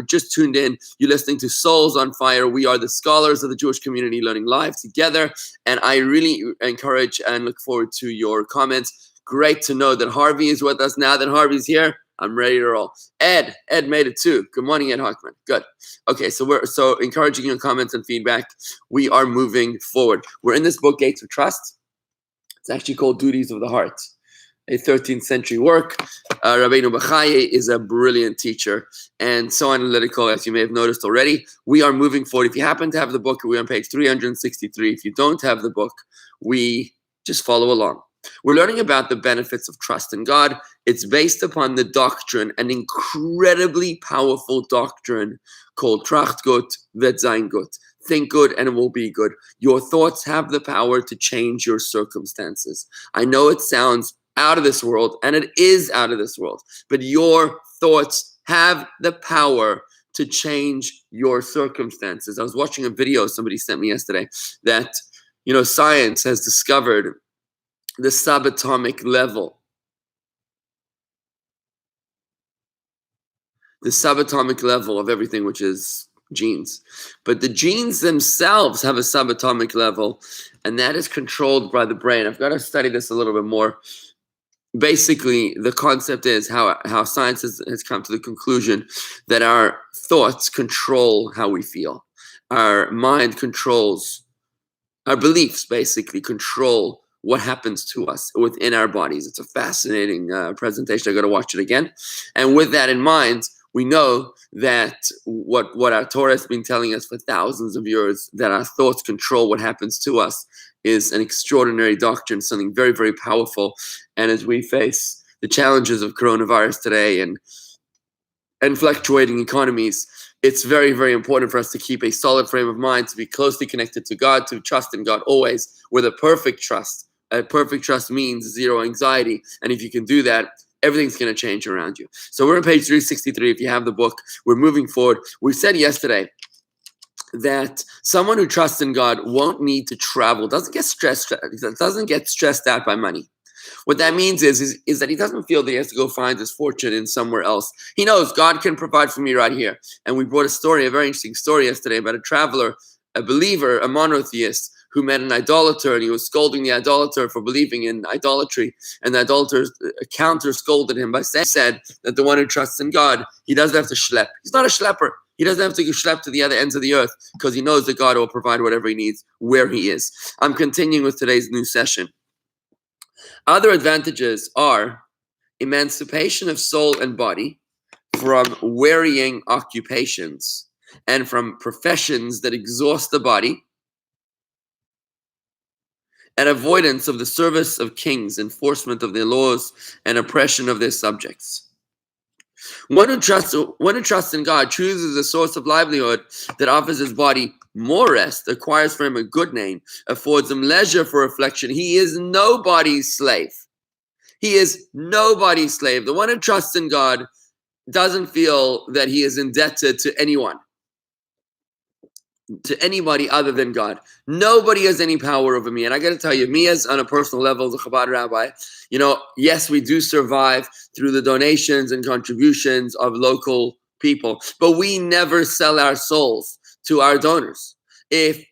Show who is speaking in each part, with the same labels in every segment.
Speaker 1: just tuned in, you're listening to Souls on Fire. We are the scholars of the Jewish community learning live together. And I really encourage and look forward to your comments. Great to know that Harvey is with us. Now that Harvey's here, I'm ready to roll. Ed made it too. Good morning, Ed Hockman. Good. Okay, so we're encouraging your comments and feedback. We are moving forward. We're in this book, Gates of Trust. It's actually called Duties of the Heart, a 13th century work. Rabbi Bachai is a brilliant teacher and so analytical, as you may have noticed already. We are moving forward. If you happen to have the book, we're on page 363. If you don't have the book, we just follow along. We're learning about the benefits of trust in God. It's based upon the doctrine, an incredibly powerful doctrine called Tracht gut, wird sein gut. Think good and it will be good. Your thoughts have the power to change your circumstances. I know it sounds out of this world, and it is out of this world, but your thoughts have the power to change your circumstances. I was watching a video somebody sent me yesterday that, science has discovered the subatomic level. The subatomic level of everything, which is genes. But the genes themselves have a subatomic level, and that is controlled by the brain. I've got to study this a little bit more. Basically, the concept is how science has come to the conclusion that our thoughts control how we feel. Our mind controls, our beliefs basically control what happens to us within our bodies. It's a fascinating presentation. I got to watch it again. And with that in mind, we know that what our Torah has been telling us for thousands of years, that our thoughts control what happens to us, is an extraordinary doctrine, something very, very powerful. And as we face the challenges of coronavirus today and fluctuating economies, it's very, very important for us to keep a solid frame of mind, to be closely connected to God, to trust in God always with a perfect trust. A perfect trust means zero anxiety. And if you can do that, everything's going to change around you. So we're on page 363. If you have the book, we're moving forward. We said yesterday that someone who trusts in God won't need to travel, doesn't get stressed out by money. What that means is that he doesn't feel that he has to go find his fortune in somewhere else. He knows God can provide for me right here. And we brought a very interesting story yesterday about a traveler, a believer, a monotheist, who met an idolater, and he was scolding the idolater for believing in idolatry. And the idolater counter-scolded him by saying that the one who trusts in God, he doesn't have to schlep. He's not a schlepper. He doesn't have to go schlep to the other ends of the earth because he knows that God will provide whatever he needs where he is. I'm continuing with today's new session. Other advantages are emancipation of soul and body from wearying occupations and from professions that exhaust the body, and avoidance of the service of kings, enforcement of their laws, and oppression of their subjects. One who trusts in God chooses a source of livelihood that offers his body more rest, acquires for him a good name, affords him leisure for reflection. He is nobody's slave. He is nobody's slave. The one who trusts in God doesn't feel that he is indebted to anyone, to anybody other than God. Nobody has any power over me. And I got to tell you, me as on a personal level as a Chabad rabbi, yes, we do survive through the donations and contributions of local people, but we never sell our souls to our donors. If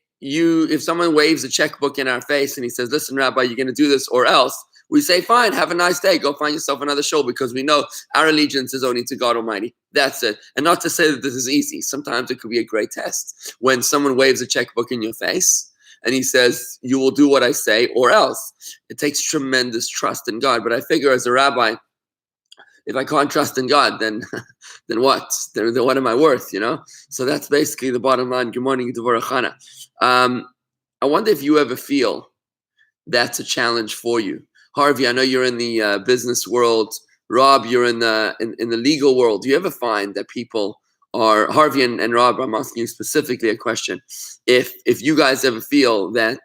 Speaker 1: someone waves a checkbook in our face and he says, listen, Rabbi, you're going to do this or else, we say, fine, have a nice day. Go find yourself another show, because we know our allegiance is only to God Almighty. That's it. And not to say that this is easy. Sometimes it could be a great test. When someone waves a checkbook in your face and he says, you will do what I say or else. It takes tremendous trust in God. But I figure as a rabbi, if I can't trust in God, then what? Then what am I worth, So that's basically the bottom line. Good morning, Devorah Chana. I wonder if you ever feel that's a challenge for you. Harvey, I know you're in the business world. Rob, you're in the legal world. Do you ever find that people are, Harvey and Rob, I'm asking you specifically a question. If you guys ever feel that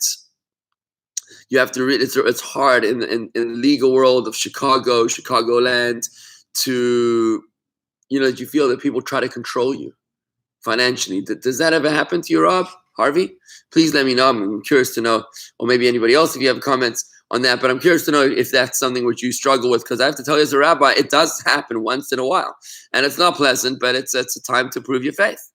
Speaker 1: you have to read, it's hard in the legal world of Chicagoland to, do you feel that people try to control you financially? Does that ever happen to you, Rob? Harvey? Please let me know. I'm curious to know, or maybe anybody else, if you have comments on that, but I'm curious to know if that's something which you struggle with, because I have to tell you as a rabbi, it does happen once in a while. And it's not pleasant, but it's a time to prove your faith.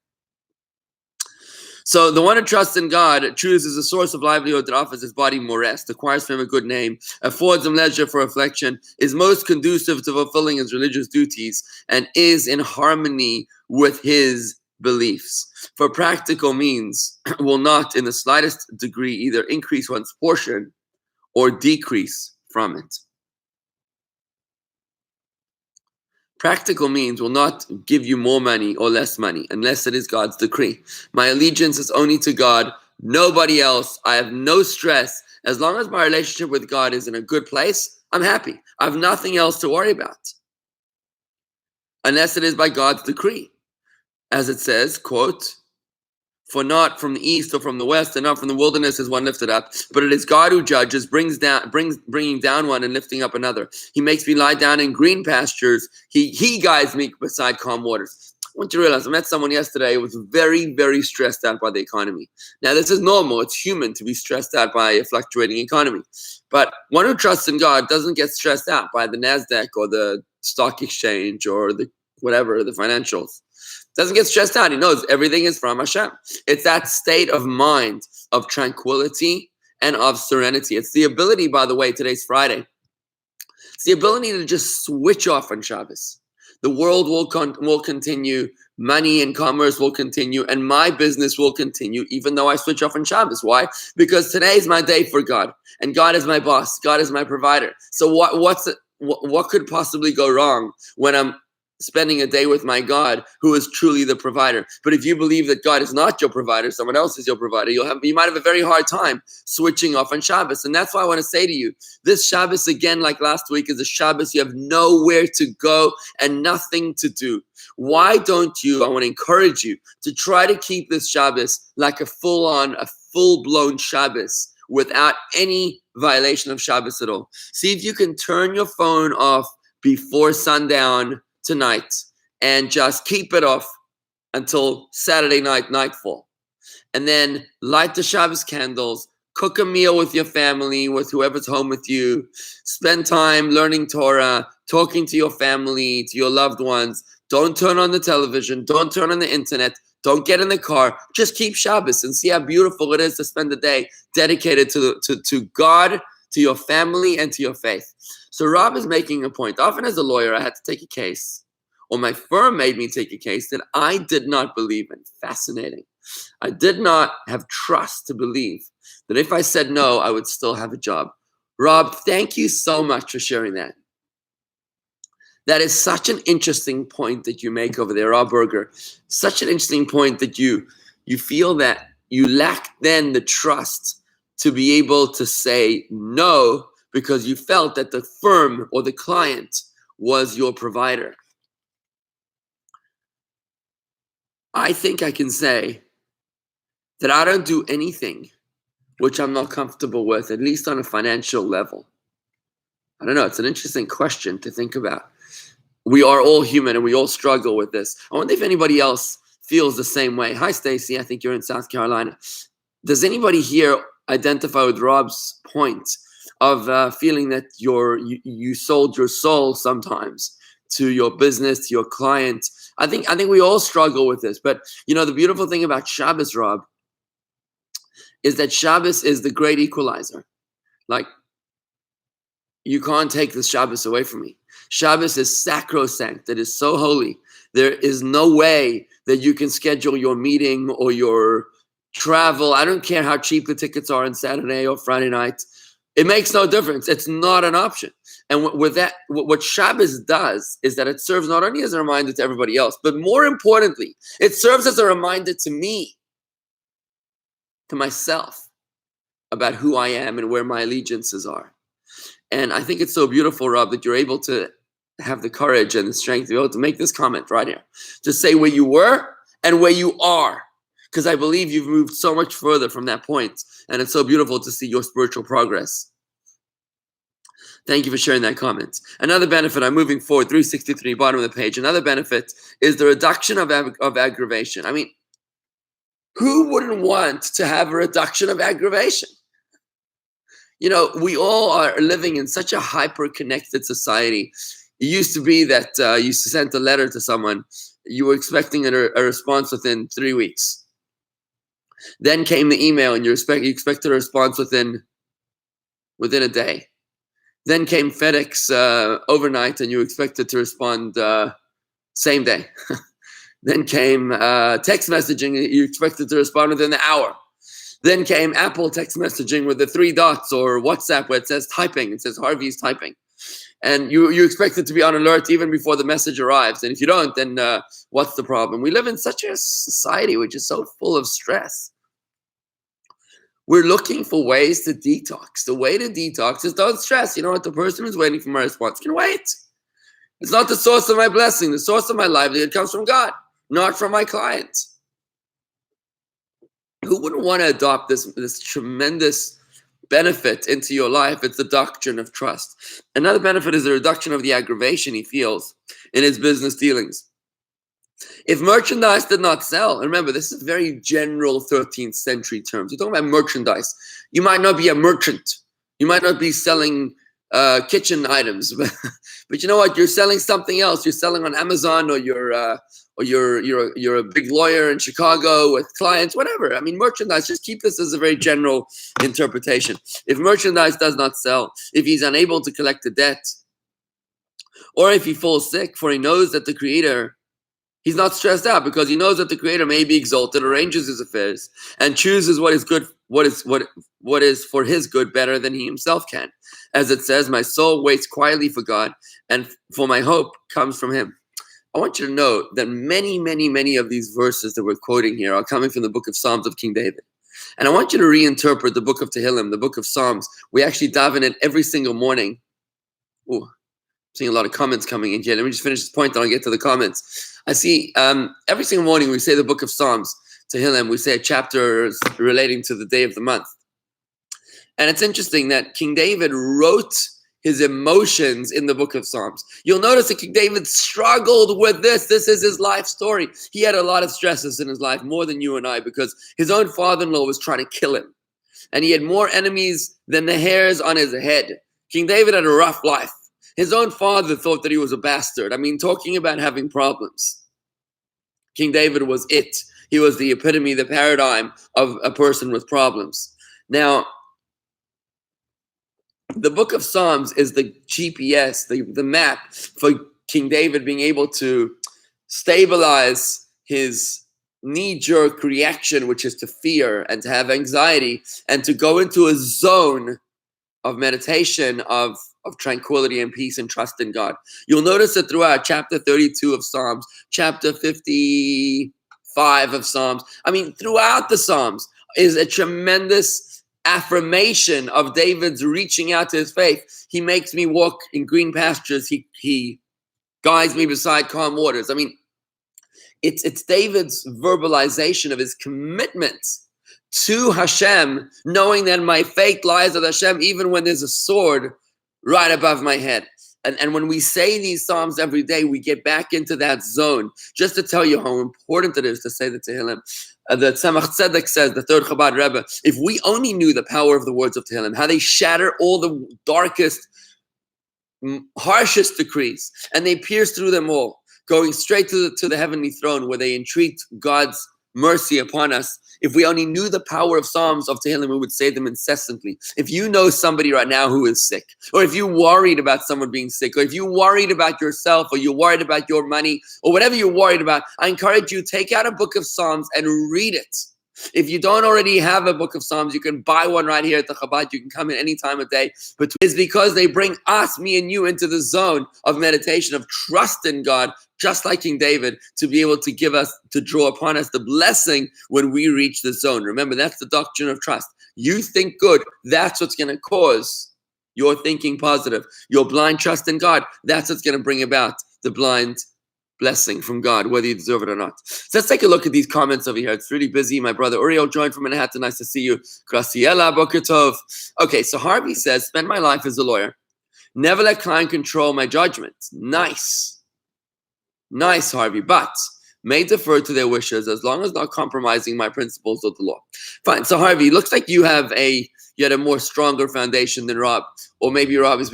Speaker 1: So the one who trusts in God chooses a source of livelihood that offers his body more rest, acquires for him a good name, affords him leisure for reflection, is most conducive to fulfilling his religious duties, and is in harmony with his beliefs. For practical means will not in the slightest degree either increase one's portion or decrease from it. Practical means will not give you more money or less money unless it is God's decree. My allegiance is only to God, nobody else. I have no stress. As long as my relationship with God is in a good place, I'm happy. I have nothing else to worry about unless it is by God's decree. As it says, quote, for not from the east or from the west and not from the wilderness is one lifted up, but it is God who judges, bringing down one and lifting up another. He makes me lie down in green pastures. He guides me beside calm waters. I want you to realize, I met someone yesterday who was very, very stressed out by the economy. Now, this is normal. It's human to be stressed out by a fluctuating economy. But one who trusts in God doesn't get stressed out by the NASDAQ or the stock exchange or the whatever, the financials. Doesn't get stressed out. He knows everything is from Hashem. It's that state of mind of tranquility and of serenity. It's the ability, by the way, today's Friday. It's the ability to just switch off on Shabbos. The world will continue. Money and commerce will continue. And my business will continue even though I switch off on Shabbos. Why? Because today is my day for God. And God is my boss. God is my provider. So what could possibly go wrong when I'm spending a day with my God, who is truly the provider? But if you believe that God is not your provider, someone else is your provider, you might have a very hard time switching off on Shabbos. And that's why I want to say to you, this Shabbos, again, like last week, is a Shabbos you have nowhere to go and nothing to do. Why don't you, I want to encourage you to try to keep this Shabbos like a full-blown Shabbos without any violation of Shabbos at all. See if you can turn your phone off before sundown tonight and just keep it off until Saturday night, nightfall. And then light the Shabbos candles, cook a meal with your family, with whoever's home with you, spend time learning Torah, talking to your family, to your loved ones. Don't turn on the television, don't turn on the internet, don't get in the car, just keep Shabbos and see how beautiful it is to spend the day dedicated to God, to your family, and to your faith. So Rob is making a point. Often as a lawyer, I had to take a case, or my firm made me take a case that I did not believe in. Fascinating. I did not have trust to believe that if I said no, I would still have a job. Rob, thank you so much for sharing that. That is such an interesting point that you make over there, Rob Berger. Such an interesting point that you feel that you lack then the trust to be able to say no because you felt that the firm or the client was your provider. I think I can say that I don't do anything which I'm not comfortable with, at least on a financial level. I don't know. It's an interesting question to think about. We are all human and we all struggle with this. I wonder if anybody else feels the same way. Hi, Stacy. I think you're in South Carolina. Does anybody here identify with Rob's point of feeling that you sold your soul sometimes to your business, to your client? I think we all struggle with this. But the beautiful thing about Shabbos, Rob, is that Shabbos is the great equalizer. Like, you can't take this Shabbos away from me. Shabbos is sacrosanct. It is so holy. There is no way that you can schedule your meeting or your travel. I don't care how cheap the tickets are on Saturday or Friday night. It makes no difference. It's not an option. And with that, what Shabbos does is that it serves not only as a reminder to everybody else, but more importantly, it serves as a reminder to me, to myself, about who I am and where my allegiances are. And I think it's so beautiful, Rob, that you're able to have the courage and the strength to be able to make this comment right here. To say where you were and where you are. Because I believe you've moved so much further from that point. And it's so beautiful to see your spiritual progress. Thank you for sharing that comment. Another benefit, I'm moving forward, 363, bottom of the page. Another benefit is the reduction of aggravation. I mean, who wouldn't want to have a reduction of aggravation? You know, we all are living in such a hyper-connected society. It used to be that you used to send a letter to someone, you were expecting a response within 3 weeks. Then came the email, and you expected a response within a day. Then came FedEx overnight, and you expected to respond same day. Then came text messaging, you expected to respond within an hour. Then came Apple text messaging with the 3 dots, or WhatsApp where it says typing. It says Harvey's typing. And you expect it to be on alert even before the message arrives. And if you don't, then what's the problem? We live in such a society which is so full of stress. We're looking for ways to detox. The way to detox is don't stress. You know what? The person who's waiting for my response can wait. It's not the source of my blessing. The source of my livelihood comes from God, not from my client. Who wouldn't want to adopt this tremendous benefit into your life? It's the doctrine of trust. Another benefit is the reduction of the aggravation he feels in his business dealings. If merchandise did not sell, and remember, this is very general 13th century terms. You're talking about merchandise. You might not be a merchant. You might not be selling kitchen items, but you know what? You're selling something else. You're selling on Amazon, or you're a big lawyer in Chicago with clients, whatever. I mean, merchandise, just keep this as a very general interpretation. If merchandise does not sell, if he's unable to collect the debt, or if he falls sick, for he knows that the Creator, he's not stressed out because he knows that the Creator may be exalted, arranges his affairs, and chooses what is good, what is for his good better than he himself can. As it says, my soul waits quietly for God, and for my hope comes from him. I want you to know that many, many, many of these verses that we're quoting here are coming from the book of Psalms of King David. And I want you to reinterpret the book of Tehillim, the book of Psalms. We actually daven it every single morning. Ooh, I'm seeing a lot of comments coming in here. Let me just finish this point, then I'll get to the comments. I see every single morning we say the book of Psalms, Tehillim. We say a chapter relating to the day of the month. And it's interesting that King David wrote his emotions in the book of Psalms. You'll notice that King David struggled with this. This is his life story. He had a lot of stresses in his life, more than you and I, because his own father-in-law was trying to kill him. And he had more enemies than the hairs on his head. King David had a rough life. His own father thought that he was a bastard. I mean, talking about having problems. King David was it. He was the epitome, the paradigm of a person with problems. Now, the book of Psalms is the GPS, the map for King David being able to stabilize his knee-jerk reaction, which is to fear and to have anxiety, and to go into a zone of meditation, of tranquility and peace and trust in God. You'll notice that throughout chapter 32 of Psalms, chapter 55 of Psalms, I mean, throughout the Psalms is a tremendous affirmation of David's reaching out to his faith. He makes me walk in green pastures. He guides me beside calm waters. I mean, it's David's verbalization of his commitment to Hashem, knowing that my faith lies with Hashem, even when there's a sword right above my head. And when we say these Psalms every day, we get back into that zone. Just to tell you how important it is to say the Tehillim. The Tzemach Tzedek says, the third Chabad Rebbe, if we only knew the power of the words of Tehillim, how they shatter all the darkest, harshest decrees, and they pierce through them all, going straight to the heavenly throne where they entreat God's mercy upon us. If we only knew the power of Psalms of Tehillim, we would say them incessantly. If you know somebody right now who is sick, or if you're worried about someone being sick, or if you're worried about yourself, or you're worried about your money, or whatever you're worried about, I encourage you, take out a book of Psalms and read it. If you don't already have a book of Psalms, you can buy one right here at the Chabad. You can come in any time of day. But it's because they bring us, me and you, into the zone of meditation, of trust in God, just like King David, to be able to give us, to draw upon us the blessing when we reach the zone. Remember, that's the doctrine of trust. You think good, that's what's going to cause your thinking positive. Your blind trust in God, that's what's going to bring about the blind blessing from God, whether you deserve it or not. So let's take a look at these comments over here. It's really busy. My brother Uriel joined from Manhattan. Nice to see you. Graciela, Boker Tov. Okay, so Harvey says, spend my life as a lawyer. Never let client control my judgment. Nice. Nice, Harvey. But may defer to their wishes as long as not compromising my principles of the law. Fine. So Harvey, looks like you had a more stronger foundation than Rob, or maybe Rob is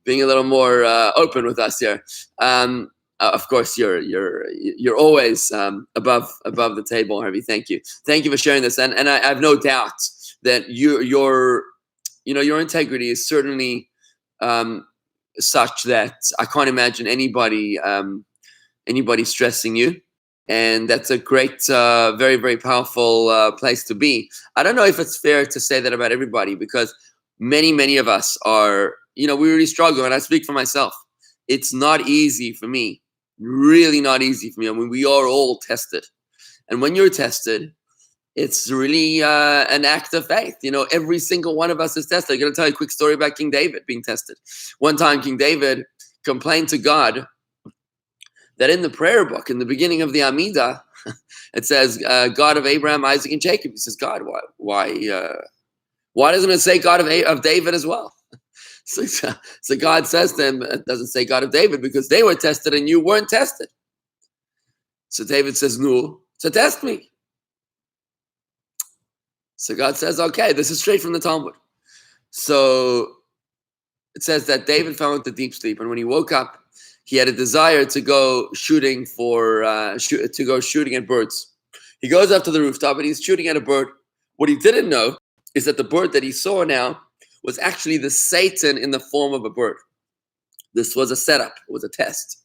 Speaker 1: being a little more open with us here. Of course, you're always above the table, Harvey. Thank you for sharing this, and I have no doubt that your integrity is certainly such that I can't imagine anybody stressing you, and that's a great, very, very powerful place to be. I don't know if it's fair to say that about everybody, because many of us are, we really struggle, and I speak for myself. It's not easy for me, really not easy for me. I mean, we are all tested, and when you're tested, it's really an act of faith. Every single one of us is tested. I'm going to tell you a quick story about King David being tested. One time, King David complained to God that in the prayer book, in the beginning of the Amidah, it says, God of Abraham, Isaac, and Jacob. He says, God, why doesn't it say God of David as well? So God says to him, it doesn't say God of David because they were tested and you weren't tested. So David says, no, so test me. So God says, okay, this is straight from the Talmud. So it says that David fell into deep sleep, and when he woke up, he had a desire to go shooting at birds. He goes up to the rooftop and he's shooting at a bird. What he didn't know is that the bird that he saw now was actually the Satan in the form of a bird. This was a setup, it was a test.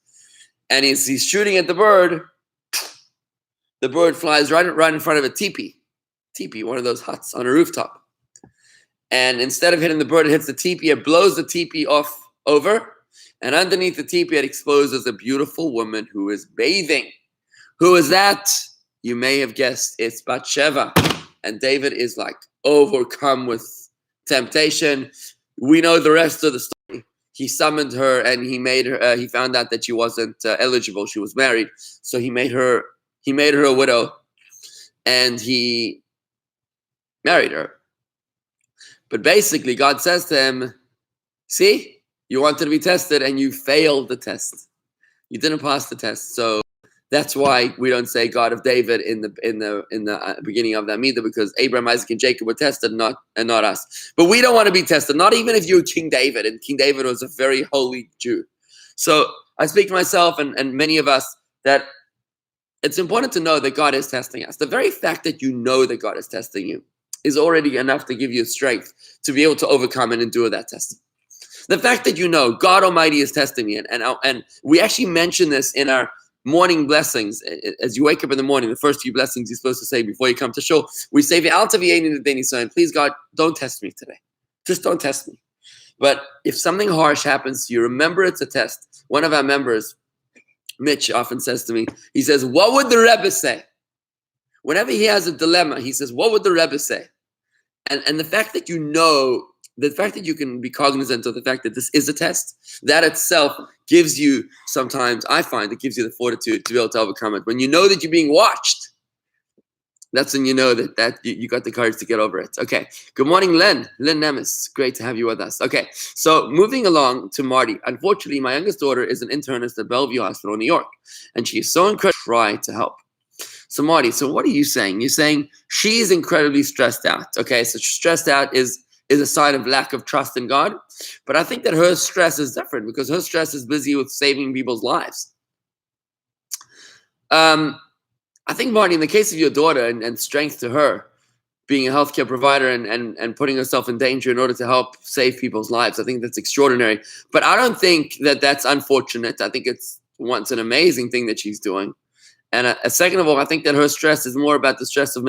Speaker 1: And he's shooting at the bird flies right in front of a teepee, one of those huts on a rooftop. And instead of hitting the bird, it hits the teepee, it blows the teepee over. And underneath the teepee, it exposes a beautiful woman who is bathing. Who is that? You may have guessed it's Bathsheba. And David is like overcome with temptation. We know the rest of the story. He summoned her and he found out that she wasn't eligible. She was married. So he made her a widow, and he married her. But basically, God says to him, see? You wanted to be tested and you failed the test. You didn't pass the test. So that's why we don't say God of David in the beginning of that Amidah, because Abraham, Isaac, and Jacob were tested, not us. But we don't want to be tested, not even if you're King David, and King David was a very holy Jew. So I speak to myself and many of us that it's important to know that God is testing us. The very fact that you know that God is testing you is already enough to give you strength to be able to overcome and endure that testing. The fact that you know God Almighty is testing me, and we actually mention this in our morning blessings. As you wake up in the morning, the first few blessings you're supposed to say before you come to shul, we say, please God, don't test me today. Just don't test me. But if something harsh happens to you, remember it's a test. One of our members, Mitch, often says to me, he says, what would the Rebbe say? Whenever he has a dilemma, he says, what would the Rebbe say? And the fact that you know, the fact that you can be cognizant of the fact that this is a test, that itself gives you, sometimes I find it gives you the fortitude to be able to overcome it. When you know that you're being watched, that's when you know that you got the courage to get over it. Okay. Good morning, Len Nemes. Great to have you with us. Okay. So moving along to Marty. Unfortunately, my youngest daughter is an internist at Bellevue Hospital in New York, and she is so incredibly trying to help. So Marty, so what are you saying? You're saying she's incredibly stressed out. Okay. So stressed out is a sign of lack of trust in God. But I think that her stress is different because her stress is busy with saving people's lives. I think, Marty, in the case of your daughter and strength to her, being a healthcare provider and putting herself in danger in order to help save people's lives, I think that's extraordinary. But I don't think that that's unfortunate. I think it's an amazing thing that she's doing. And second of all, I think that her stress is more about the stress of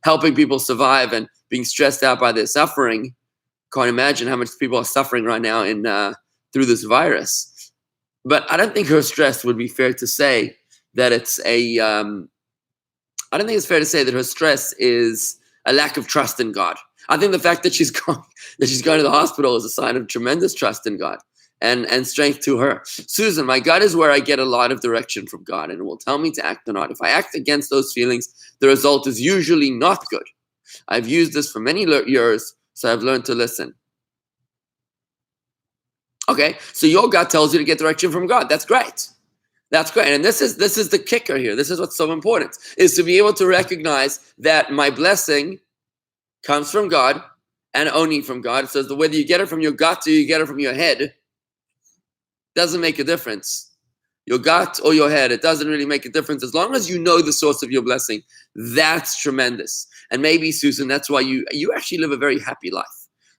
Speaker 1: helping people survive and being stressed out by their suffering. Can't imagine how much people are suffering right now through this virus. But I don't think her stress would be fair to say that it's I don't think it's fair to say that her stress is a lack of trust in God. I think the fact that she's going to the hospital is a sign of tremendous trust in God and strength to her. Susan, my gut is where I get a lot of direction from God, and it will tell me to act or not. If I act against those feelings, the result is usually not good. I've used this for many years, so I've learned to listen. Okay, so your gut tells you to get direction from God. That's great. That's great. And this is the kicker here. This is what's so important, is to be able to recognize that my blessing comes from God and only from God. It says that whether you get it from your gut or you get it from your head, doesn't make a difference. Your gut or your head, it doesn't really make a difference. As long as you know the source of your blessing, that's tremendous. And maybe, Susan, that's why you actually live a very happy life.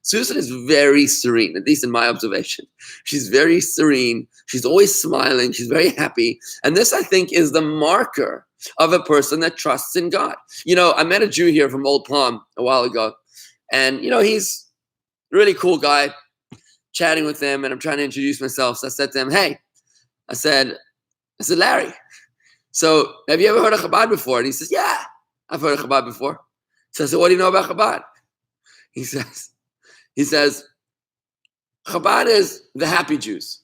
Speaker 1: Susan is very serene, at least in my observation. She's very serene. She's always smiling. She's very happy. And this, I think, is the marker of a person that trusts in God. I met a Jew here from Old Palm a while ago. And, he's a really cool guy, chatting with him. And I'm trying to introduce myself. So I said to him, hey, I said, Larry, so have you ever heard of Chabad before? And he says, yeah, I've heard of Chabad before. So I said, what do you know about Chabad? He says, Chabad is the happy Jews.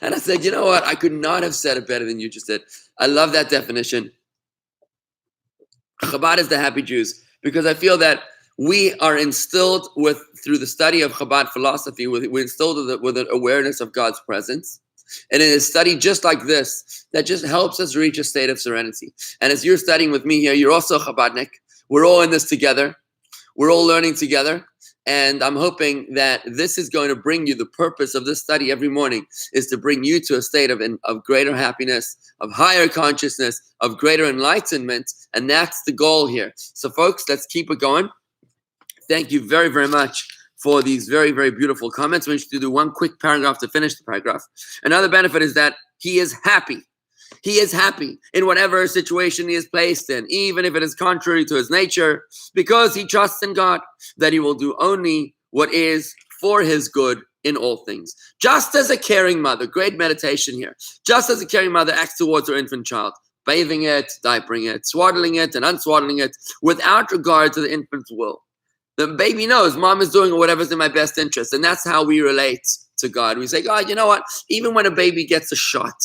Speaker 1: And I said, you know what? I could not have said it better than you just did. I love that definition. Chabad is the happy Jews, because I feel that we are instilled through the study of Chabad philosophy, we're instilled with an awareness of God's presence. And in a study just like this, that just helps us reach a state of serenity. And as you're studying with me here, you're also Chabadnik. We're all in this together. We're all learning together. And I'm hoping that this is going to bring you, the purpose of this study every morning is to bring you to a state of greater happiness, of higher consciousness, of greater enlightenment. And that's the goal here. So folks, let's keep it going. Thank you very, very much for these very, very beautiful comments. We should do one quick paragraph to finish the paragraph. Another benefit is that he is happy. He is happy in whatever situation he is placed in, even if it is contrary to his nature, because he trusts in God that he will do only what is for his good in all things. Just as a caring mother, great meditation here, just as a caring mother acts towards her infant child, bathing it, diapering it, swaddling it, and unswaddling it, without regard to the infant's will. The baby knows mom is doing whatever's in my best interest. And that's how we relate to God. We say, God, you know what? Even when a baby gets a shot,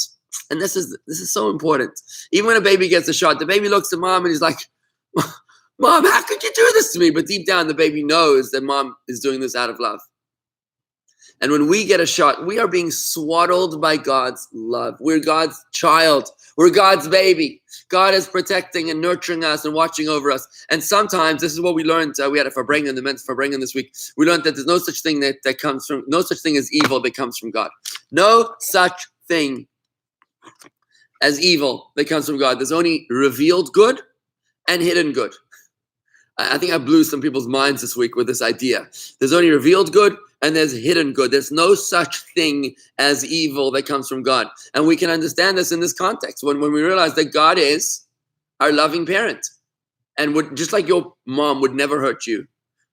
Speaker 1: and this is so important. Even when a baby gets a shot, the baby looks at mom and he's like, Mom, how could you do this to me? But deep down, the baby knows that mom is doing this out of love. And when we get a shot, we are being swaddled by God's love. We're God's child. We're God's baby. God is protecting and nurturing us and watching over us. And sometimes, this is what we learned. We had a Farbrengen, the men's Farbrengen this week. We learned that there's no such thing no such thing as evil that comes from God. No such thing as evil that comes from God. There's only revealed good and hidden good. I think I blew some people's minds this week with this idea. There's only revealed good and there's hidden good. There's no such thing as evil that comes from God. And we can understand this in this context when we realize that God is our loving parent. And just like your mom would never hurt you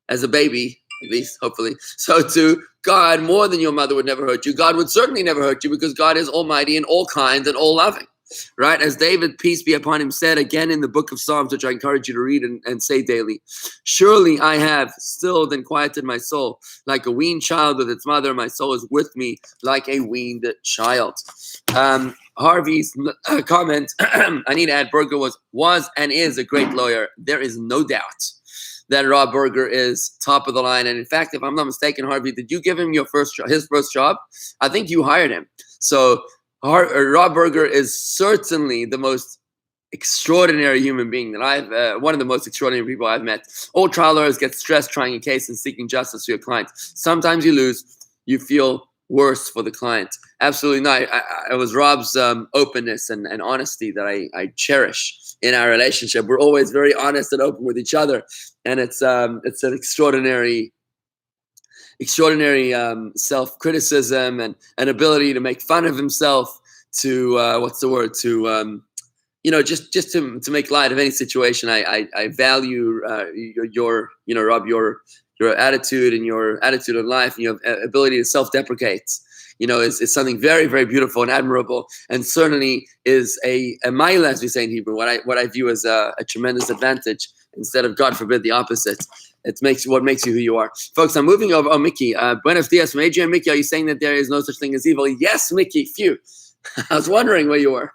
Speaker 1: as a baby, at least, hopefully, so too, God, more than your mother, would never hurt you. God would certainly never hurt you because God is almighty and all kind and all loving. Right? As David, peace be upon him, said again in the book of Psalms, which I encourage you to read and say daily, surely I have stilled and quieted my soul like a weaned child with its mother. My soul is with me like a weaned child. Harvey's comment, I need to add, Berger was and is a great lawyer. There is no doubt that Rob Berger is top of the line. And in fact, if I'm not mistaken, Harvey, did you give him his first job? I think you hired him. So Rob Berger is certainly the most extraordinary human being that one of the most extraordinary people I've met. All trial lawyers get stressed trying a case and seeking justice for your client. Sometimes you lose, you feel worse for the client. Absolutely not. It was Rob's openness and honesty that I cherish in our relationship. We're always very honest and open with each other. And it's an extraordinary self-criticism and an ability to make fun of himself, to just to make light of any situation. I value Rob, your attitude and your attitude in life and your ability to self-deprecate, is something very, very beautiful and admirable, and certainly is a mile, as we say in Hebrew, what I view as a tremendous advantage, instead of, God forbid, the opposite. It makes what makes you who you are. Folks, I'm moving over. Oh, Mickey. Buenos dias from Adrian. Mickey, are you saying that there is no such thing as evil? Yes, Mickey. Phew. I was wondering where you were.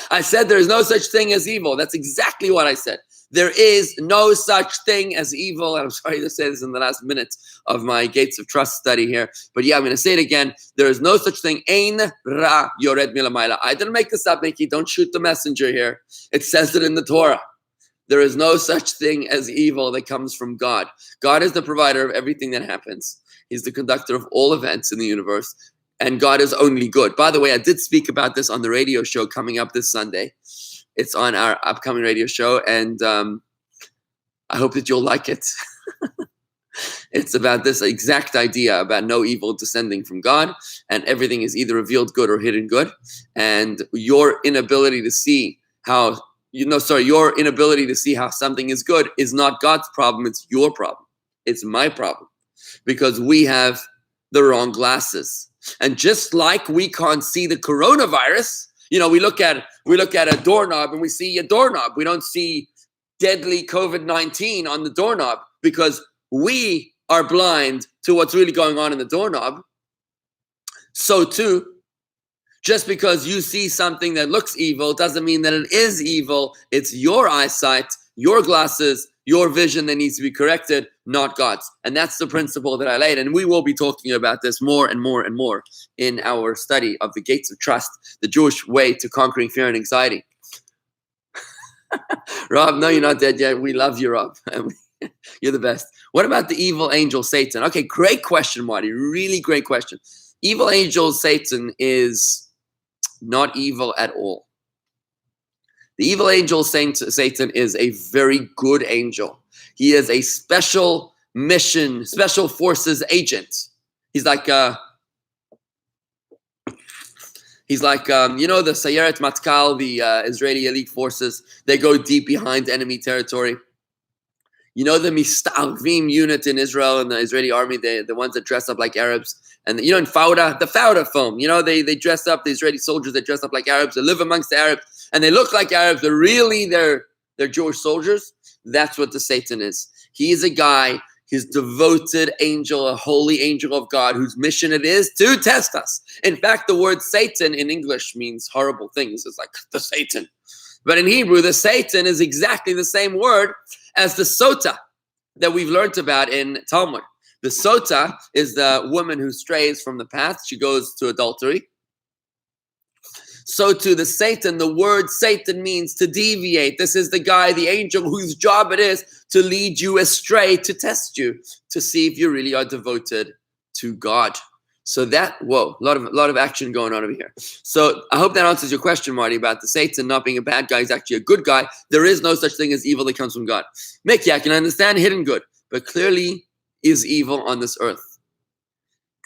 Speaker 1: I said there is no such thing as evil. That's exactly what I said. There is no such thing as evil. And I'm sorry to say this in the last minute of my Gates of Trust study here. But yeah, I'm going to say it again. There is no such thing. Ein ra yored milamayla. I didn't make this up, Mickey. Don't shoot the messenger here. It says it in the Torah. There is no such thing as evil that comes from God. God is the provider of everything that happens. He's the conductor of all events in the universe. And God is only good. By the way, I did speak about this on the radio show coming up this Sunday. It's on our upcoming radio show, and I hope that you'll like it. It's about this exact idea about no evil descending from God, and everything is either revealed good or hidden good. And your inability to see how, your inability to see how something is good is not God's problem. It's your problem. It's my problem, because we have the wrong glasses. And just like we can't see the coronavirus, we look at a doorknob and we see a doorknob. We don't see deadly COVID-19 on the doorknob because we are blind to what's really going on in the doorknob. So too, just because you see something that looks evil doesn't mean that it is evil. It's your eyesight, your glasses, your vision that needs to be corrected, not God's. And that's the principle that I laid. And we will be talking about this more and more and more in our study of the Gates of Trust, the Jewish way to conquering fear and anxiety. Rob, no, you're not dead yet. We love you, Rob. You're the best. What about the evil angel Satan? Okay, great question, Marty. Really great question. Evil angel Satan is not evil at all. The evil angel Satan is a very good angel. He is a special mission, special forces agent. He's like the Sayeret Matkal, the Israeli elite forces. They go deep behind enemy territory. The Mistalvim unit in Israel and the Israeli army, the ones that dress up like Arabs. And in Fauda, the Fauda film, they dress up, the Israeli soldiers, they dress up like Arabs. They live amongst the Arabs. And they look like Arabs, but really they're Jewish soldiers. That's what the Satan is. He is a guy, his devoted angel, a holy angel of God, whose mission it is to test us. In fact, the word Satan in English means horrible things. It's like the Satan. But in Hebrew, the Satan is exactly the same word as the Sota that we've learned about in Talmud. The Sota is the woman who strays from the path. She goes to adultery. So to the Satan, the word Satan means to deviate. This is the guy, the angel, whose job it is to lead you astray, to test you, to see if you really are devoted to God. So a lot of action going on over here. So I hope that answers your question, Marty, about the Satan not being a bad guy. He's actually a good guy. There is no such thing as evil that comes from God. Mickey, I can understand hidden good, but clearly is evil on this earth.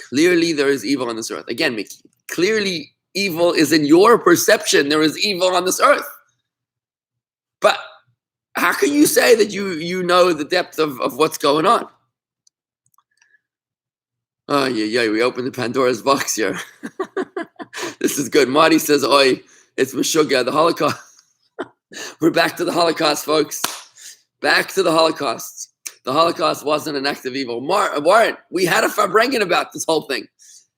Speaker 1: Clearly there is evil on this earth. Again, Mickey, clearly evil is in your perception. There is evil on this earth. But how can you say that you know the depth of what's going on? Oh, yeah, we opened the Pandora's box here. This is good. Marty says, oi, it's Meshuggah, the Holocaust. We're back to the Holocaust, folks. Back to the Holocaust. The Holocaust wasn't an act of evil. Warren, we had a Farbrengen about this whole thing.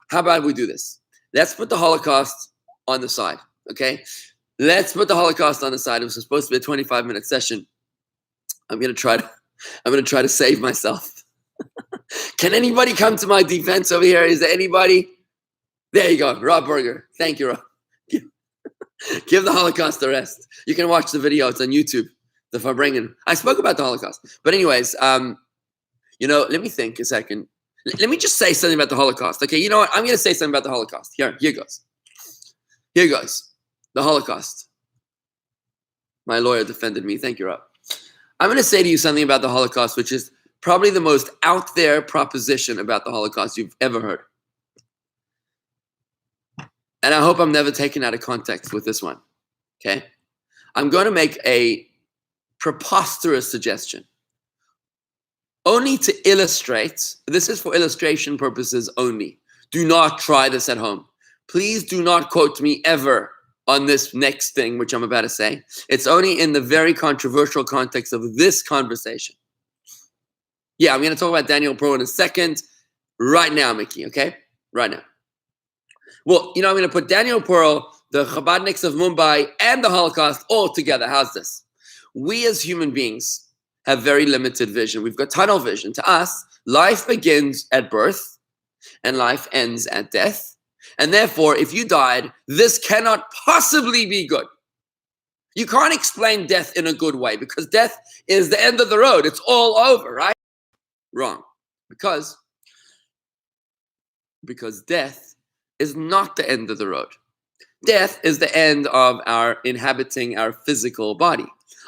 Speaker 1: How about we do this? Let's put the Holocaust on the side, okay? Let's put the Holocaust on the side. It was supposed to be a 25-minute session. I'm gonna try to save myself. Can anybody come to my defense over here? Is there anybody? There you go, Rob Berger. Thank you, Rob. Give the Holocaust a rest. You can watch the video. It's on YouTube. The Farbrengen. I spoke about the Holocaust, but anyways, let me think a second. Let me just say something about the Holocaust. Okay, you know what? I'm going to say something about the Holocaust. Here goes. Here goes. The Holocaust. My lawyer defended me. Thank you, Rob. I'm going to say to you something about the Holocaust, which is probably the most out there proposition about the Holocaust you've ever heard. And I hope I'm never taken out of context with this one. Okay? I'm going to make a preposterous suggestion. Only to illustrate, this is for illustration purposes only. Do not try this at home. Please do not quote me ever on this next thing, which I'm about to say. It's only in the very controversial context of this conversation. Yeah, I'm going to talk about Daniel Pearl in a second. Right now, Mickey, okay? Right now. Well, I'm going to put Daniel Pearl, the Chabadniks of Mumbai, and the Holocaust all together. How's this? We as human beings have very limited vision. We've got tunnel vision. To us, life begins at birth and life ends at death. And therefore, if you died, this cannot possibly be good. You can't explain death in a good way because death is the end of the road. It's all over, right? Wrong. Because death is not the end of the road. Death is the end of our inhabiting our physical body.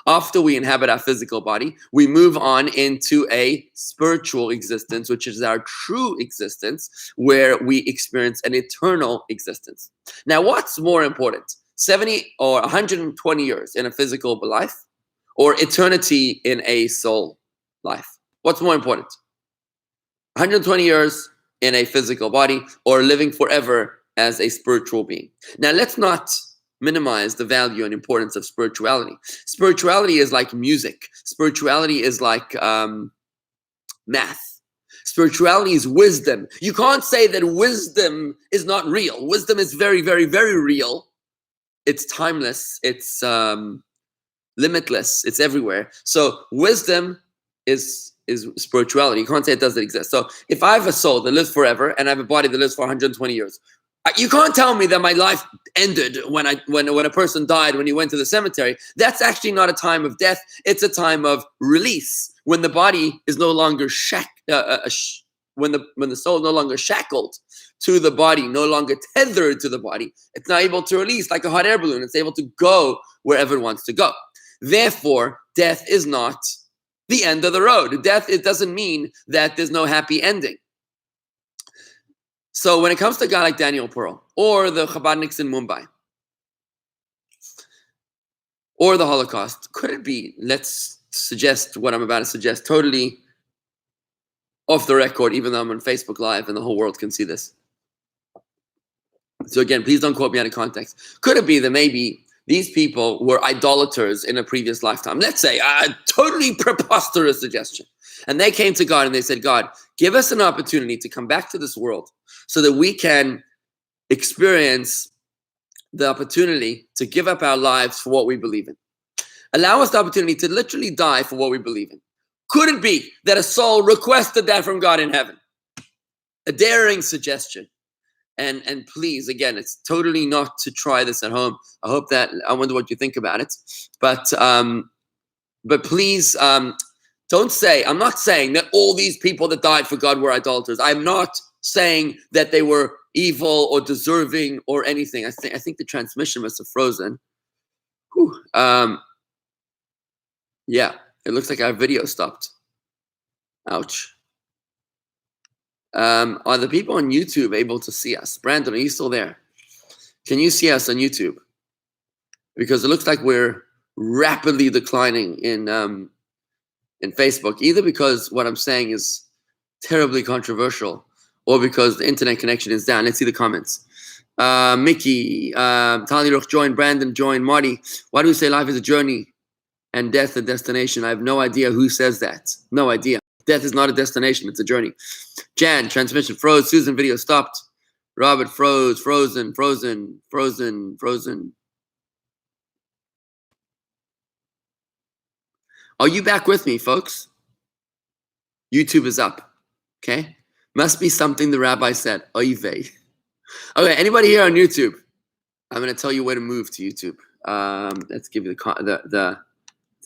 Speaker 1: After we inhabit our physical body, we move on into a spiritual existence, which is our true existence, where we experience an eternal existence. Now, what's more important? 70 or 120 years in a physical life or eternity in a soul life? What's more important? 120 years in a physical body or living forever as a spiritual being. Now, let's not minimize the value and importance of spirituality. Spirituality is like music. Spirituality is like math. Spirituality is wisdom. You can't say that wisdom is not real. Wisdom is very, very, very real. It's timeless. It's limitless. It's everywhere. So wisdom is spirituality. You can't say it doesn't exist. So if I have a soul that lives forever and I have a body that lives for 120 years, you can't tell me that my life ended when a person died, when he went to the cemetery. That's actually not a time of death. It's a time of release, when the body is no longer when the soul is no longer shackled to the body, no longer tethered to the body. It's now able to release like a hot air balloon. It's able to go wherever it wants to go. Therefore, death is not the end of the road. Death, it doesn't mean that there's no happy ending. So when it comes to a guy like Daniel Pearl, or the Chabadniks in Mumbai, or the Holocaust, could it be, let's suggest what I'm about to suggest, totally off the record, even though I'm on Facebook Live and the whole world can see this. So again, please don't quote me out of context. Could it be that maybe these people were idolaters in a previous lifetime? Let's say a totally preposterous suggestion. And they came to God and they said, God, give us an opportunity to come back to this world so that we can experience the opportunity to give up our lives for what we believe in. Allow us the opportunity to literally die for what we believe in. Could it be that a soul requested that from God in heaven? A daring suggestion. And please, again, it's totally not to try this at home. I wonder what you think about it. But please, don't say, I'm not saying that all these people that died for God were idolaters. I'm not saying that they were evil or deserving or anything. I think the transmission must have frozen. Whew. Yeah, it looks like our video stopped. Ouch. Are the people on YouTube able to see us? Brandon, are you still there? Can you see us on YouTube? Because it looks like we're rapidly declining in Facebook, either because what I'm saying is terribly controversial or because the internet connection is down. Let's see the comments. Mickey, Tali Ruch joined, Brandon joined, Marty. Why do we say life is a journey and death a destination? I have no idea who says that. No idea. Death is not a destination, it's a journey. Jan, transmission froze. Susan, video stopped. Robert froze, frozen. Are you back with me, folks? YouTube is up, okay? Must be something the rabbi said. Oy vey. Okay, anybody here on YouTube? I'm going to tell you where to move to YouTube. Let's give you let's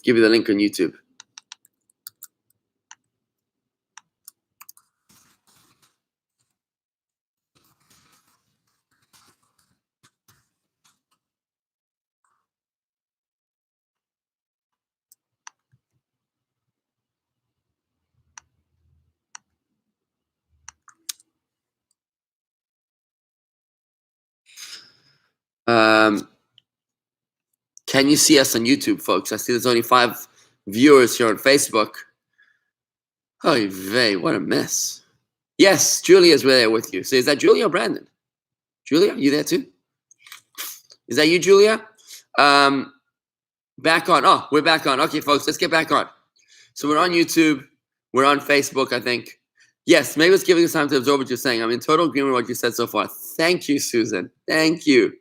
Speaker 1: give you the link on YouTube. Can you see us on YouTube, folks? I see there's only 5 viewers here on Facebook. Oh, vey, what a mess. Yes, Julia's there with you. So is that Julia or Brandon? Julia, you there too? Is that you, Julia? Back on. Oh, we're back on. Okay, folks, let's get back on. So we're on YouTube. We're on Facebook, I think. Yes, maybe it's giving us time to absorb what you're saying. I'm in total agreement with what you said so far. Thank you, Susan. Thank you.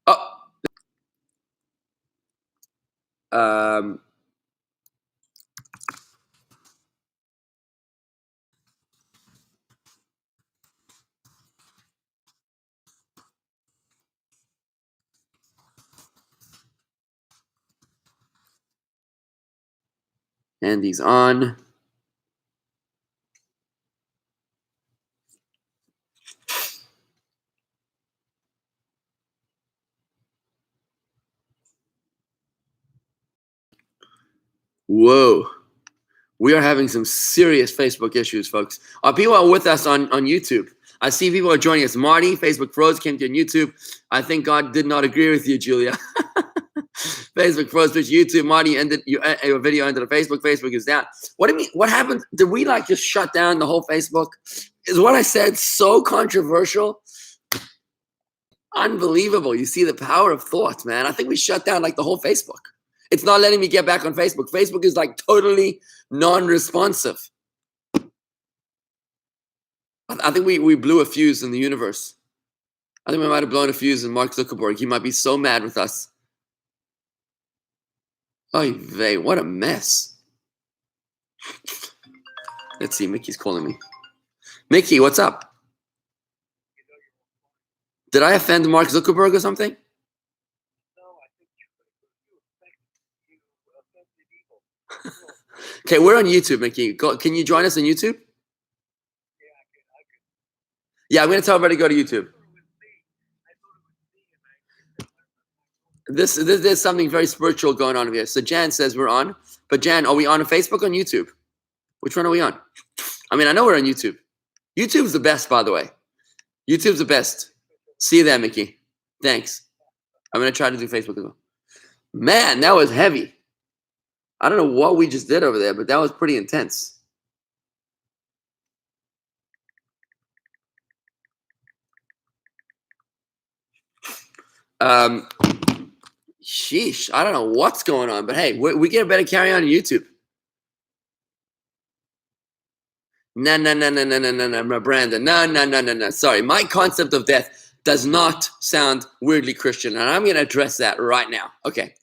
Speaker 1: Oh. Andy's on. Whoa. We are having some serious Facebook issues, folks. People are with us on YouTube. I see people are joining us. Marty, Facebook froze, came to on YouTube. I think God did not agree with you, Julia. Facebook froze, which YouTube. Marty, ended your video ended on Facebook. Facebook is down. What do you mean? What happened? Did we like just shut down the whole Facebook? Is what I said so controversial? Unbelievable. You see the power of thought, man. I think we shut down like the whole Facebook. It's not letting me get back on Facebook. Facebook is like totally non-responsive. I think we blew a fuse in the universe. I think we might have blown a fuse in Mark Zuckerberg. He might be so mad with us. Oh, what a mess. Let's see. Mickey's calling me. Mickey, what's up? Did I offend Mark Zuckerberg or something? Okay, we're on YouTube, Mickey. Can you join us on YouTube? Yeah, I'm going to tell everybody to go to YouTube. There's something very spiritual going on here. So Jan says we're on. But Jan, are we on Facebook or on YouTube? Which one are we on? I mean, I know we're on YouTube. YouTube's the best, by the way. YouTube's the best. See you there, Mickey. Thanks. I'm going to try to do Facebook as well. Man, that was heavy. I don't know what we just did over there, but that was pretty intense. Sheesh, I don't know what's going on, but hey, we get a better carry on YouTube. No, Brandon. No. Sorry, my concept of death does not sound weirdly Christian, and I'm going to address that right now. Okay.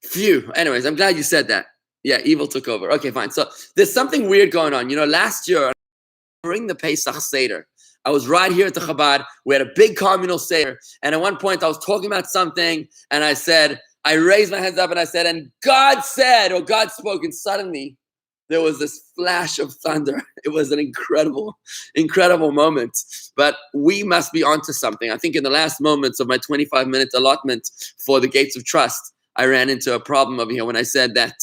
Speaker 1: Phew. Anyways, I'm glad you said that. Yeah, evil took over. Okay, fine. So there's something weird going on. You know, last year during the Pesach Seder, I was right here at the Chabad. We had a big communal Seder, and at one point I was talking about something, and I raised my hands up, and I said, and God said, or God spoke, and suddenly there was this flash of thunder. It was an incredible moment. But we must be onto something. I think in the last moments of my 25-minute allotment for the Gates of Trust, I ran into a problem over here when I said that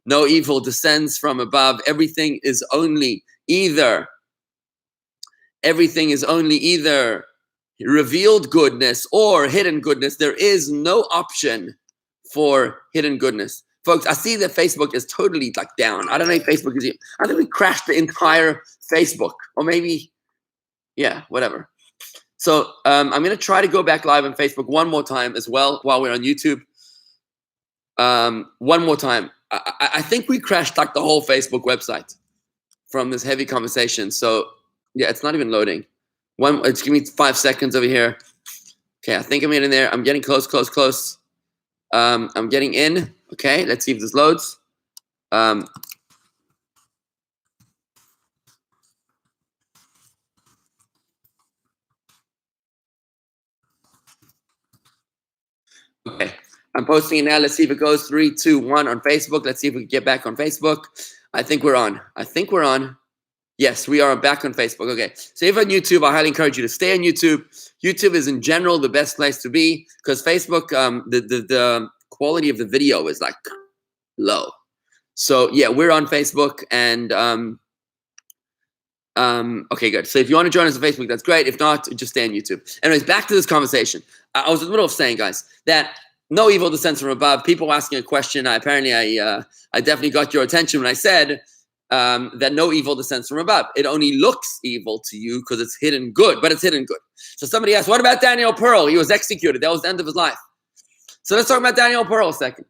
Speaker 1: no evil descends from above. Everything is only either revealed goodness or hidden goodness. There is no option for hidden goodness. Folks, I see that Facebook is totally like down. I don't know if Facebook is. I think we crashed the entire Facebook, or maybe, yeah, whatever. So I'm going to try to go back live on Facebook one more time as well while we're on YouTube. One more time. I think we crashed like the whole Facebook website from this heavy conversation. So yeah, it's not even loading. It's give me 5 seconds over here. Okay, I think I'm in there. I'm getting close. I'm getting in. Okay, let's see if this loads. Okay, I'm posting it now. Let's see if it goes. 3, 2, 1 on Facebook. Let's see if we can get back on Facebook. I think we're on. Yes, we are back on Facebook. Okay, so if on YouTube, I highly encourage you to stay on YouTube. YouTube is in general the best place to be because Facebook, the quality of the video is like low. So yeah, we're on Facebook and okay, good. So if you want to join us on Facebook, that's great. If not, just stay on YouTube. Anyways, back to this conversation. I was in the middle of saying, guys, that no evil descends from above. People were asking a question. I definitely got your attention when I said that no evil descends from above. It only looks evil to you because it's hidden good, but it's hidden good. So somebody asked, what about Daniel Pearl? He was executed. That was the end of his life. So let's talk about Daniel Pearl a second.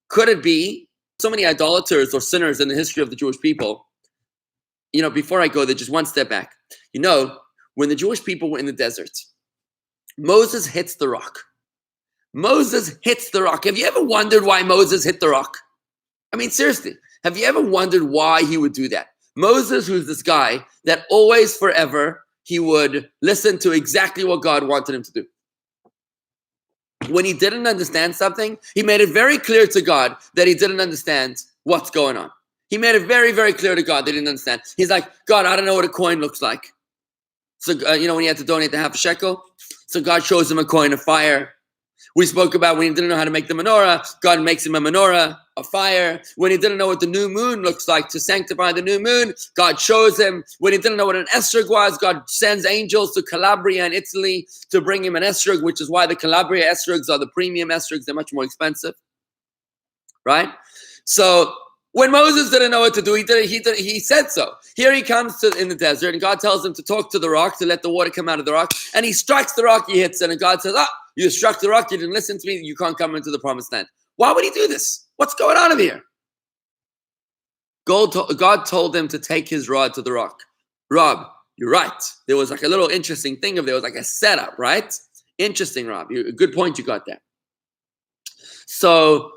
Speaker 1: Could it be so many idolaters or sinners in the history of the Jewish people? You know, before I go there, just one step back. You know, when the Jewish people were in the desert, Moses hits the rock. Have you ever wondered why Moses hit the rock? I mean, seriously, have you ever wondered why he would do that? Moses, who's this guy that always, forever, he would listen to exactly what God wanted him to do. When he didn't understand something, he made it very clear to God that he didn't understand, what's going on. He made it very, very clear to God they didn't understand. He's like, God, I don't know what a coin looks like. So, when he had to donate the half a shekel, so God shows him a coin of fire. We spoke about when he didn't know how to make the menorah, God makes him a menorah, a fire. When he didn't know what the new moon looks like to sanctify the new moon, God shows him. When he didn't know what an esrog was, God sends angels to Calabria and Italy to bring him an esrog, which is why the Calabria esrogs are the premium esrogs. They're much more expensive, right? So when Moses didn't know what to do, he said so. Here he comes in the desert, and God tells him to talk to the rock, to let the water come out of the rock. And he strikes the rock, he hits it, and God says, you struck the rock, you didn't listen to me, you can't come into the promised land. Why would he do this? What's going on over here? God told him to take his rod to the rock. Rob, you're right. There was like a little interesting thing of there was like a setup, right? Interesting, Rob. Good point you got there. So,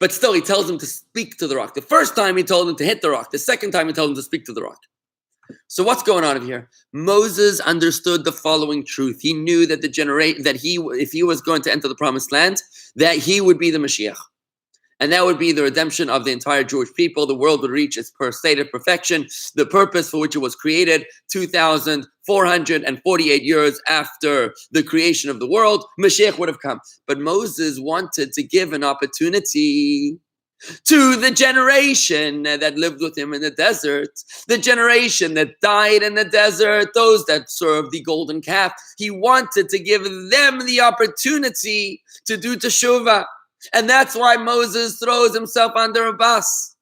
Speaker 1: but still, he tells him to speak to the rock. The first time he told him to hit the rock. The second time he told him to speak to the rock. So what's going on over here? Moses understood the following truth. He knew that if he was going to enter the promised land, that he would be the Mashiach. And that would be the redemption of the entire Jewish people. The world would reach its state of perfection, the purpose for which it was created 2,448 years after the creation of the world. Mashiach would have come. But Moses wanted to give an opportunity to the generation that lived with him in the desert, the generation that died in the desert, those that served the golden calf. He wanted to give them the opportunity to do teshuvah. And that's why Moses throws himself under a bus.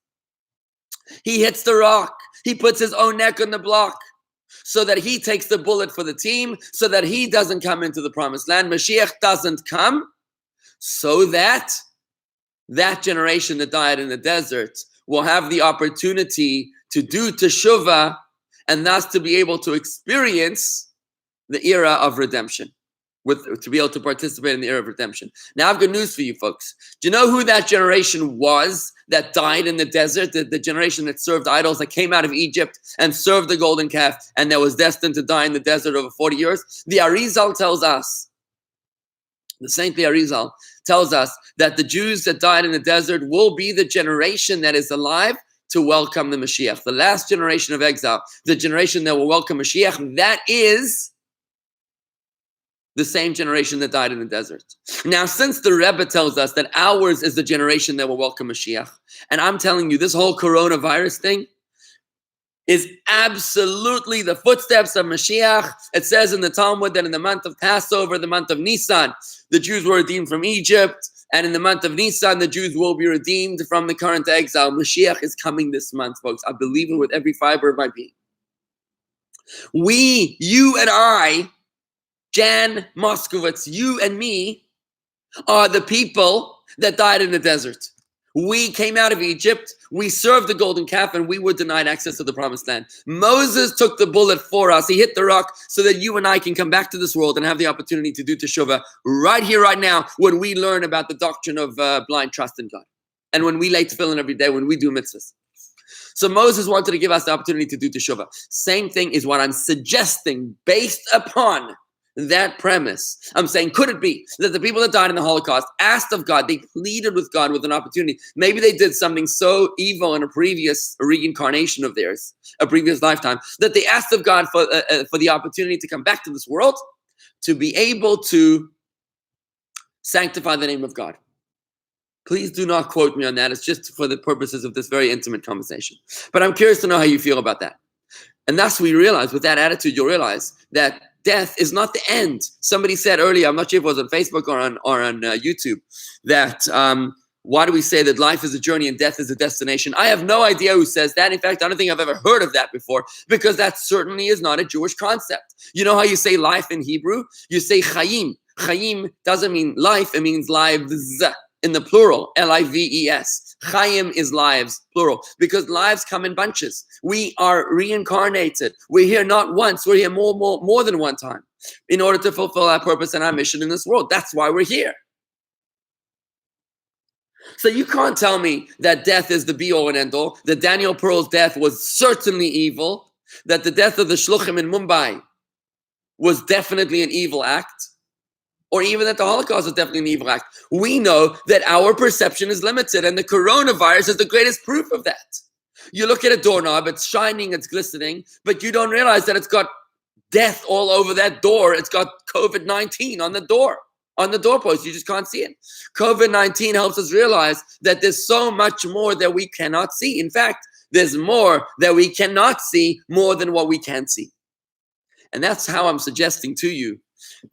Speaker 1: He hits the rock. He puts his own neck on the block so that he takes the bullet for the team, so that he doesn't come into the promised land. Mashiach doesn't come, so that generation that died in the desert will have the opportunity to do teshuvah and thus to be able to experience the era of redemption, to be able to participate in the era of redemption. Now, I've got news for you folks. Do you know who that generation was that died in the desert? The generation that served idols, that came out of Egypt and served the golden calf and that was destined to die in the desert over 40 years? The Arizal tells us, the saintly Arizal tells us that the Jews that died in the desert will be the generation that is alive to welcome the Mashiach. The last generation of exile, the generation that will welcome Mashiach, that is the same generation that died in the desert. Now, since the Rebbe tells us that ours is the generation that will welcome Mashiach, and I'm telling you, this whole coronavirus thing is absolutely the footsteps of Mashiach. It says in the Talmud that in the month of Passover, the month of Nisan, the Jews were redeemed from Egypt, and in the month of Nisan, the Jews will be redeemed from the current exile. Mashiach is coming this month, folks. I believe it with every fiber of my being. We, you and I, Jan Moskowitz, you and me, are the people that died in the desert. We came out of Egypt, we served the golden calf, and we were denied access to the promised land. Moses took the bullet for us. He hit the rock so that you and I can come back to this world and have the opportunity to do teshuvah right here, right now, when we learn about the doctrine of blind trust in God. And when we lay tefillin every day, when we do mitzvahs. So Moses wanted to give us the opportunity to do teshuvah. Same thing is what I'm suggesting based upon that premise. I'm saying, could it be that the people that died in the Holocaust asked of God, they pleaded with God with an opportunity. Maybe they did something so evil in a previous reincarnation of theirs, a previous lifetime, that they asked of God for the opportunity to come back to this world, to be able to sanctify the name of God. Please do not quote me on that. It's just for the purposes of this very intimate conversation. But I'm curious to know how you feel about that. And thus we realize, with that attitude, you'll realize that death is not the end. Somebody said earlier, I'm not sure if it was on Facebook or on YouTube, that why do we say that life is a journey and death is a destination? I have no idea who says that. In fact, I don't think I've ever heard of that before, because that certainly is not a Jewish concept. You know how you say life in Hebrew? You say chayim. Chayim doesn't mean life, it means lives in the plural, Lives. Chaim is lives, plural, because lives come in bunches. We are reincarnated. We're here not once, we're here more than one time in order to fulfill our purpose and our mission in this world. That's why we're here. So you can't tell me that death is the be-all and end-all, that Daniel Pearl's death was certainly evil, that the death of the Shluchim in Mumbai was definitely an evil act. or even that the Holocaust was definitely an evil act. We know that our perception is limited, and the coronavirus is the greatest proof of that. You look at a doorknob, it's shining, it's glistening, but you don't realize that it's got death all over that door. It's got COVID-19 on the door, on the doorpost. You just can't see it. COVID-19 helps us realize that there's so much more that we cannot see. In fact, there's more that we cannot see more than what we can see. And that's how I'm suggesting to you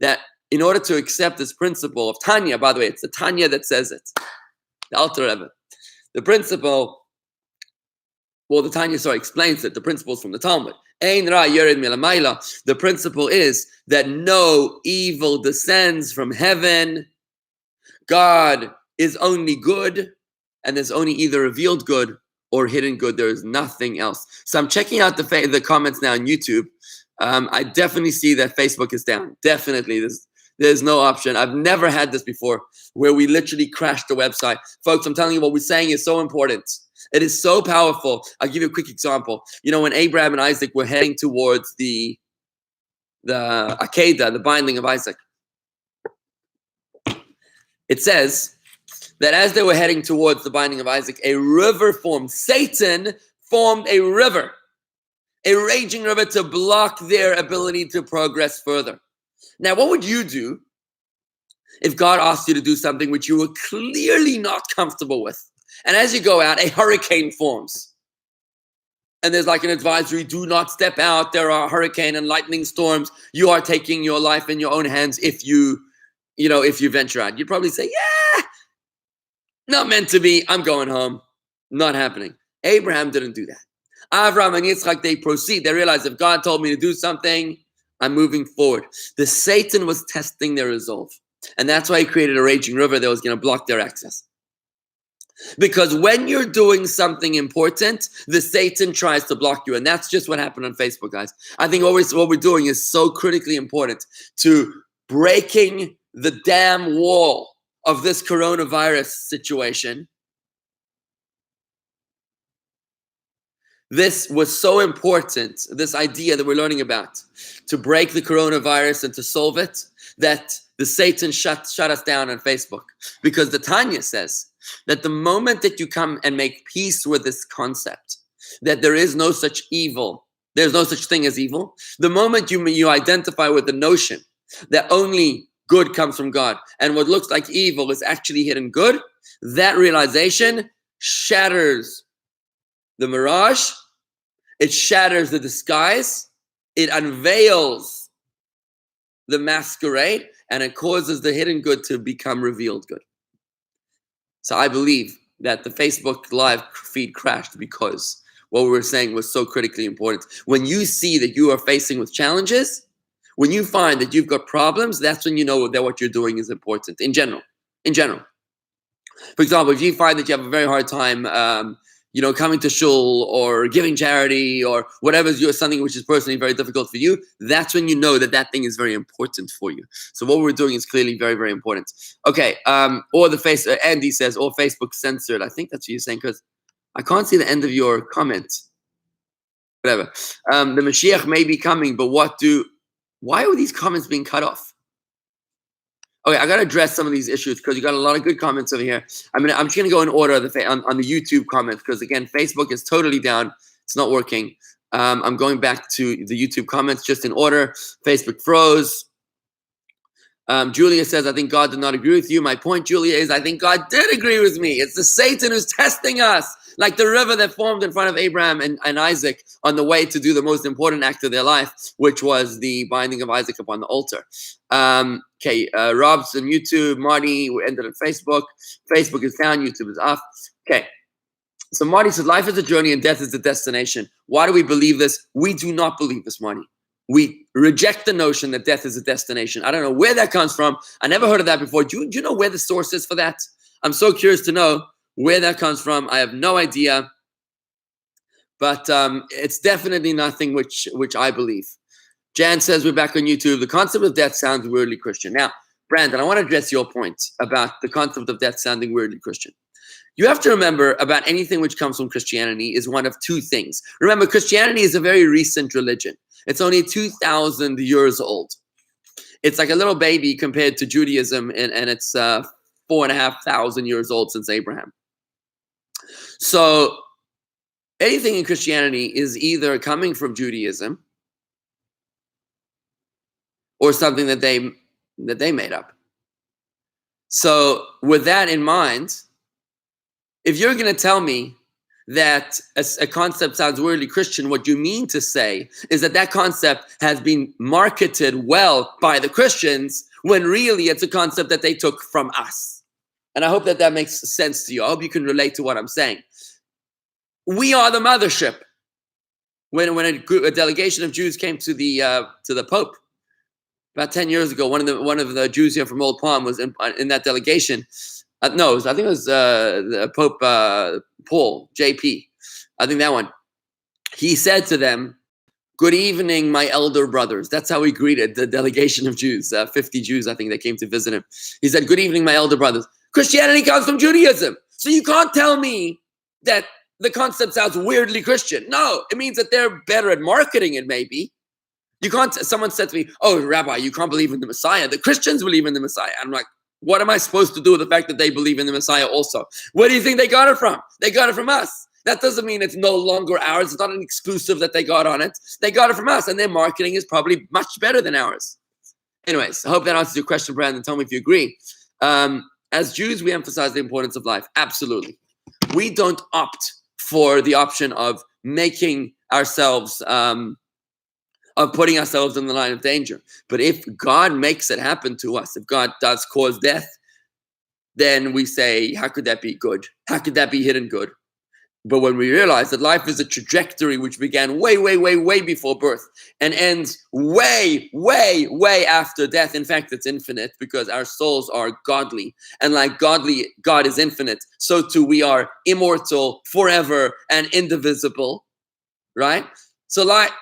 Speaker 1: that in order to accept this principle of Tanya, by the way, it's the Tanya that says it, the Alter Rebbe. The principle, well, the Tanya, explains it. The principle is from the Talmud. Ein ra yered milamayla. The principle is that no evil descends from heaven. God is only good, and there's only either revealed good or hidden good. There is nothing else. So I'm checking out the comments now on YouTube. I definitely see that Facebook is down. Definitely, there's no option. I've never had this before, where we literally crashed the website. Folks, I'm telling you, what we're saying is so important. It is so powerful. I'll give you a quick example. You know, when Abraham and Isaac were heading towards the Akedah, the binding of Isaac, it says that as they were heading towards the binding of Isaac, a river formed. Satan formed a river, a raging river, to block their ability to progress further. Now, what would you do if God asked you to do something which you were clearly not comfortable with? And as you go out, a hurricane forms. And there's like an advisory, do not step out. There are hurricane and lightning storms. You are taking your life in your own hands if you venture out. You'd probably say, yeah, not meant to be. I'm going home. Not happening. Abraham didn't do that. Avraham and Yitzchak, they proceed. They realize if God told me to do something, I'm moving forward. The Satan was testing their resolve. And that's why he created a raging river that was going to block their access. Because when you're doing something important, the Satan tries to block you. And that's just what happened on Facebook, guys. I think what we're doing is so critically important to breaking the damn wall of this coronavirus situation. This was so important, this idea that we're learning about, to break the coronavirus and to solve it, that the Satan shut us down on Facebook. Because the Tanya says that the moment that you come and make peace with this concept, that there is no such evil, there's no such thing as evil, the moment you identify with the notion that only good comes from God and what looks like evil is actually hidden good, that realization shatters the mirage, it shatters the disguise, it unveils the masquerade, and it causes the hidden good to become revealed good. So I believe that the Facebook Live feed crashed because what we were saying was so critically important. When you see that you are facing with challenges, when you find that you've got problems, that's when you know that what you're doing is important in general. For example, if you find that you have a very hard time, coming to shul or giving charity or whatever is something which is personally very difficult for you, that's when you know that thing is very important for you. So what we're doing is clearly very, very important. Okay, Andy says, or Facebook censored. I think that's what you're saying because I can't see the end of your comment. Whatever. The Mashiach may be coming, but why are these comments being cut off? Okay, I got to address some of these issues because you got a lot of good comments over here. I'm just going to go in order on the YouTube comments because, again, Facebook is totally down. It's not working. I'm going back to the YouTube comments just in order. Facebook froze. Julia says, I think God did not agree with you. My point, Julia, is I think God did agree with me. It's the Satan who's testing us. Like the river that formed in front of Abraham and Isaac on the way to do the most important act of their life, which was the binding of Isaac upon the altar. Rob's on YouTube. Marty, we ended on Facebook. Facebook is down. YouTube is off. Okay. So Marty says, life is a journey and death is the destination. Why do we believe this? We do not believe this, Marty. We reject the notion that death is a destination. I don't know where that comes from. I never heard of that before. Do you know where the source is for that? I'm so curious to know where that comes from. I have no idea. But it's definitely nothing which I believe. Jan says, we're back on YouTube. The concept of death sounds weirdly Christian. Now, Brandon, I want to address your point about the concept of death sounding weirdly Christian. You have to remember about anything which comes from Christianity is one of two things. Remember, Christianity is a very recent religion. It's only 2,000 years old. It's like a little baby compared to Judaism, and it's 4,500 years old since Abraham. So anything in Christianity is either coming from Judaism or something that they made up. So with that in mind, if you're going to tell me that a concept sounds weirdly Christian, what you mean to say is that concept has been marketed well by the Christians, when really it's a concept that they took from us. And I hope that makes sense to you. I hope you can relate to what I'm saying. We are the mothership. When a delegation of Jews came to the Pope about 10 years ago, one of the Jews here from Old Palm was in that delegation. I think it was the Pope Paul, JP. I think that one. He said to them, "Good evening, my elder brothers." That's how he greeted the delegation of Jews, 50 Jews, I think, that came to visit him. He said, "Good evening, my elder brothers." Christianity comes from Judaism. So you can't tell me that the concept sounds weirdly Christian. No, it means that they're better at marketing it, maybe. You can't. Someone said to me, "Oh, Rabbi, you can't believe in the Messiah. The Christians believe in the Messiah." I'm like, what am I supposed to do with the fact that they believe in the Messiah also? Where do you think they got it from? They got it from us. That doesn't mean it's no longer ours. It's not an exclusive that they got on it. They got it from us, and their marketing is probably much better than ours. Anyways, I hope that answers your question, Brandon. Tell me if you agree. As Jews, we emphasize the importance of life. Absolutely. We don't opt for the option of making ourselves, of putting ourselves in the line of danger. But if God makes it happen to us, if God does cause death, then we say, how could that be good? How could that be hidden good? But when we realize that life is a trajectory which began way, way, way, way before birth and ends way, way, way after death. In fact, it's infinite because our souls are godly. And like God is infinite, so too we are immortal, forever, and indivisible, right? So like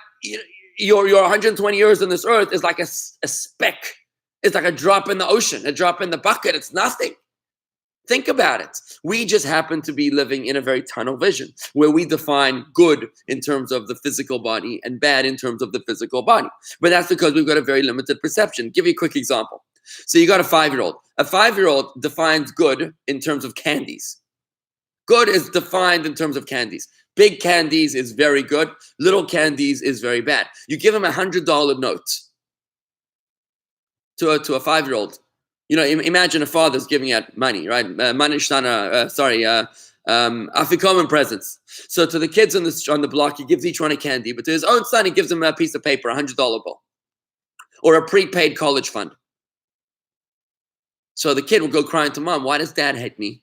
Speaker 1: your 120 years on this earth is like a speck. It's like a drop in the ocean, a drop in the bucket. It's nothing. Think about it. We just happen to be living in a very tunnel vision where we define good in terms of the physical body and bad in terms of the physical body. But that's because we've got a very limited perception. Give you a quick example. So you got a 5-year-old. A 5-year-old defines good in terms of candies. Good is defined in terms of candies. Big candies is very good. Little candies is very bad. You give him $100 note to a 5-year-old. You know, imagine a father's giving out money, right? Afikomen presents. So to the kids on the block, he gives each one a candy, but to his own son, he gives him a piece of paper, $100 bill, or a prepaid college fund. So the kid will go crying to mom, "Why does dad hate me?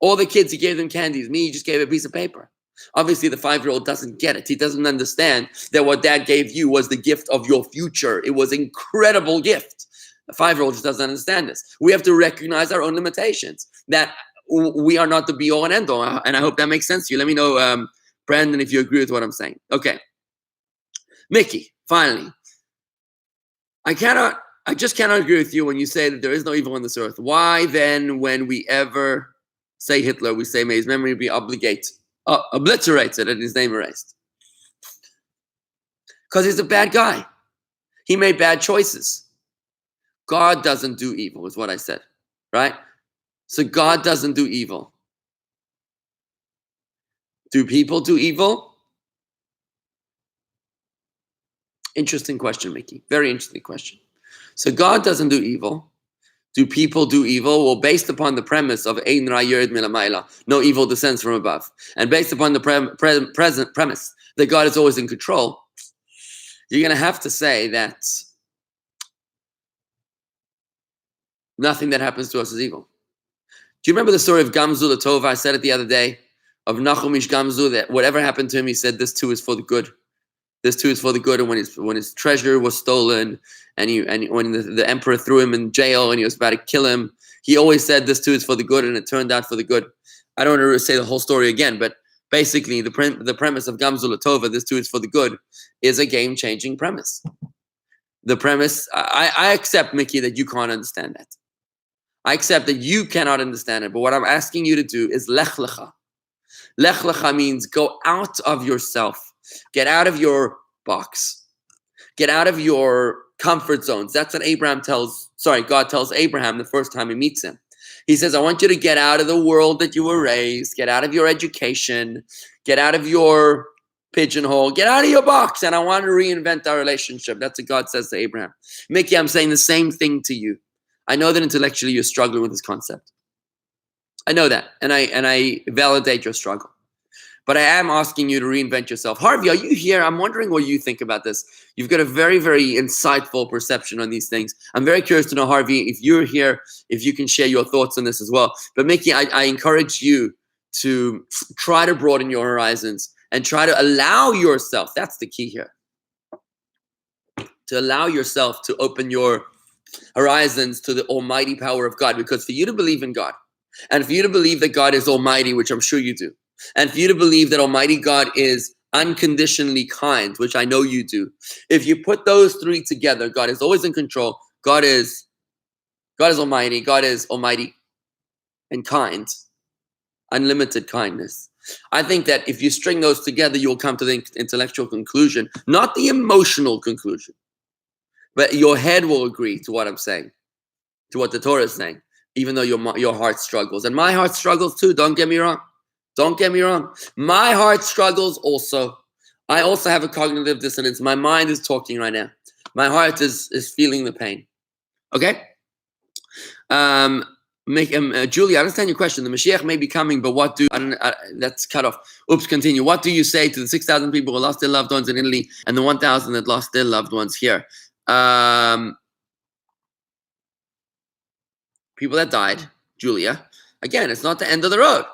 Speaker 1: All the kids, he gave them candies. Me, he just gave a piece of paper." Obviously, the 5-year-old doesn't get it. He doesn't understand that what dad gave you was the gift of your future. It was an incredible gift. The 5-year-old just doesn't understand this. We have to recognize our own limitations, that we are not the be-all and end-all. And I hope that makes sense to you. Let me know, Brandon, if you agree with what I'm saying. Okay. Mickey, finally. I just cannot agree with you when you say that there is no evil on this earth. Why then, when we ever say Hitler, we say, may his memory be obliterated and his name erased? Because he's a bad guy. He made bad choices. God doesn't do evil, is what I said, right? So God doesn't do evil. Do people do evil? Interesting question, Mickey. Very interesting question. So God doesn't do evil. Do people do evil? Well, based upon the premise of Ein Ra Yered Milamayla, no evil descends from above, and based upon the present premise that God is always in control, you're going to have to say that nothing that happens to us is evil. Do you remember the story of Gamzu the Tova? I said it the other day, of Nachumish Gamzu, that whatever happened to him, he said, this too is for the good. This too is for the good. And when his treasure was stolen, and when the emperor threw him in jail and he was about to kill him, he always said, this too is for the good, and it turned out for the good. I don't want to say the whole story again, but basically the premise of Gamzu the Tova, this too is for the good, is a game-changing premise. The premise, I accept, Mickey, that you can't understand that. I accept that you cannot understand it, but what I'm asking you to do is lech lecha. Lech lecha means go out of yourself. Get out of your box. Get out of your comfort zones. That's what God tells Abraham the first time he meets him. He says, I want you to get out of the world that you were raised, get out of your education, get out of your pigeonhole, get out of your box, and I want to reinvent our relationship. That's what God says to Abraham. Mickey, I'm saying the same thing to you. I know that intellectually you're struggling with this concept. I know that, and I validate your struggle. But I am asking you to reinvent yourself. Harvey, are you here? I'm wondering what you think about this. You've got a very, very insightful perception on these things. I'm very curious to know, Harvey, if you're here, if you can share your thoughts on this as well. But Mickey, I encourage you to try to broaden your horizons and try to allow yourself, that's the key here, to allow yourself to open your horizons to the almighty power of God. Because for you to believe in God, and for you to believe that God is almighty, which I'm sure you do, and for you to believe that Almighty God is unconditionally kind, which I know you do, if you put those three together, God is always in control, God is almighty, God is almighty and kind, unlimited kindness. I think that if you string those together, you'll come to the intellectual conclusion, not the emotional conclusion, but your head will agree to what I'm saying, to what the Torah is saying, even though your heart struggles. And my heart struggles too, don't get me wrong. Don't get me wrong. My heart struggles also. I also have a cognitive dissonance. My mind is talking right now. My heart is feeling the pain. Okay? Julie, I understand your question. The Mashiach may be coming, but what do... that's cut off. Oops, continue. What do you say to the 6,000 people who lost their loved ones in Italy and the 1,000 that lost their loved ones here? People that died, Julia. Again, it's not the end of the road.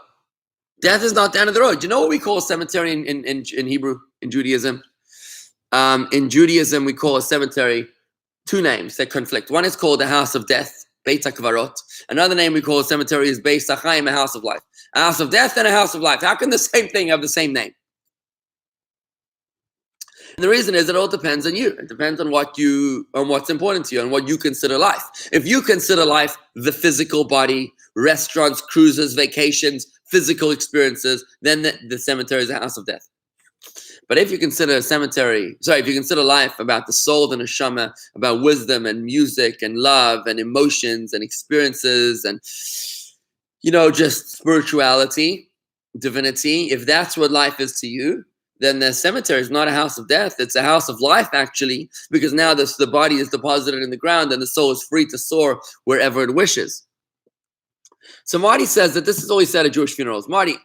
Speaker 1: Death is not the end of the road. Do you know what we call a cemetery in Hebrew, in Judaism? In Judaism, we call a cemetery two names that conflict. One is called the house of death, Beit HaKvarot. Another name we call a cemetery is Beit HaChaim, a house of life. A house of death and a house of life. How can the same thing have the same name? And the reason is it all depends on you. It depends on what's important to you and what you consider life. If you consider life the physical body, restaurants, cruises, vacations, physical experiences, then the cemetery is a house of death. But if you consider if you consider life about the soul, the neshama, about wisdom and music and love and emotions and experiences and, just spirituality, divinity, if that's what life is to you, then the cemetery is not a house of death. It's a house of life, actually, because now the body is deposited in the ground and the soul is free to soar wherever it wishes. So Marty says that this is always said at Jewish funerals. Marty,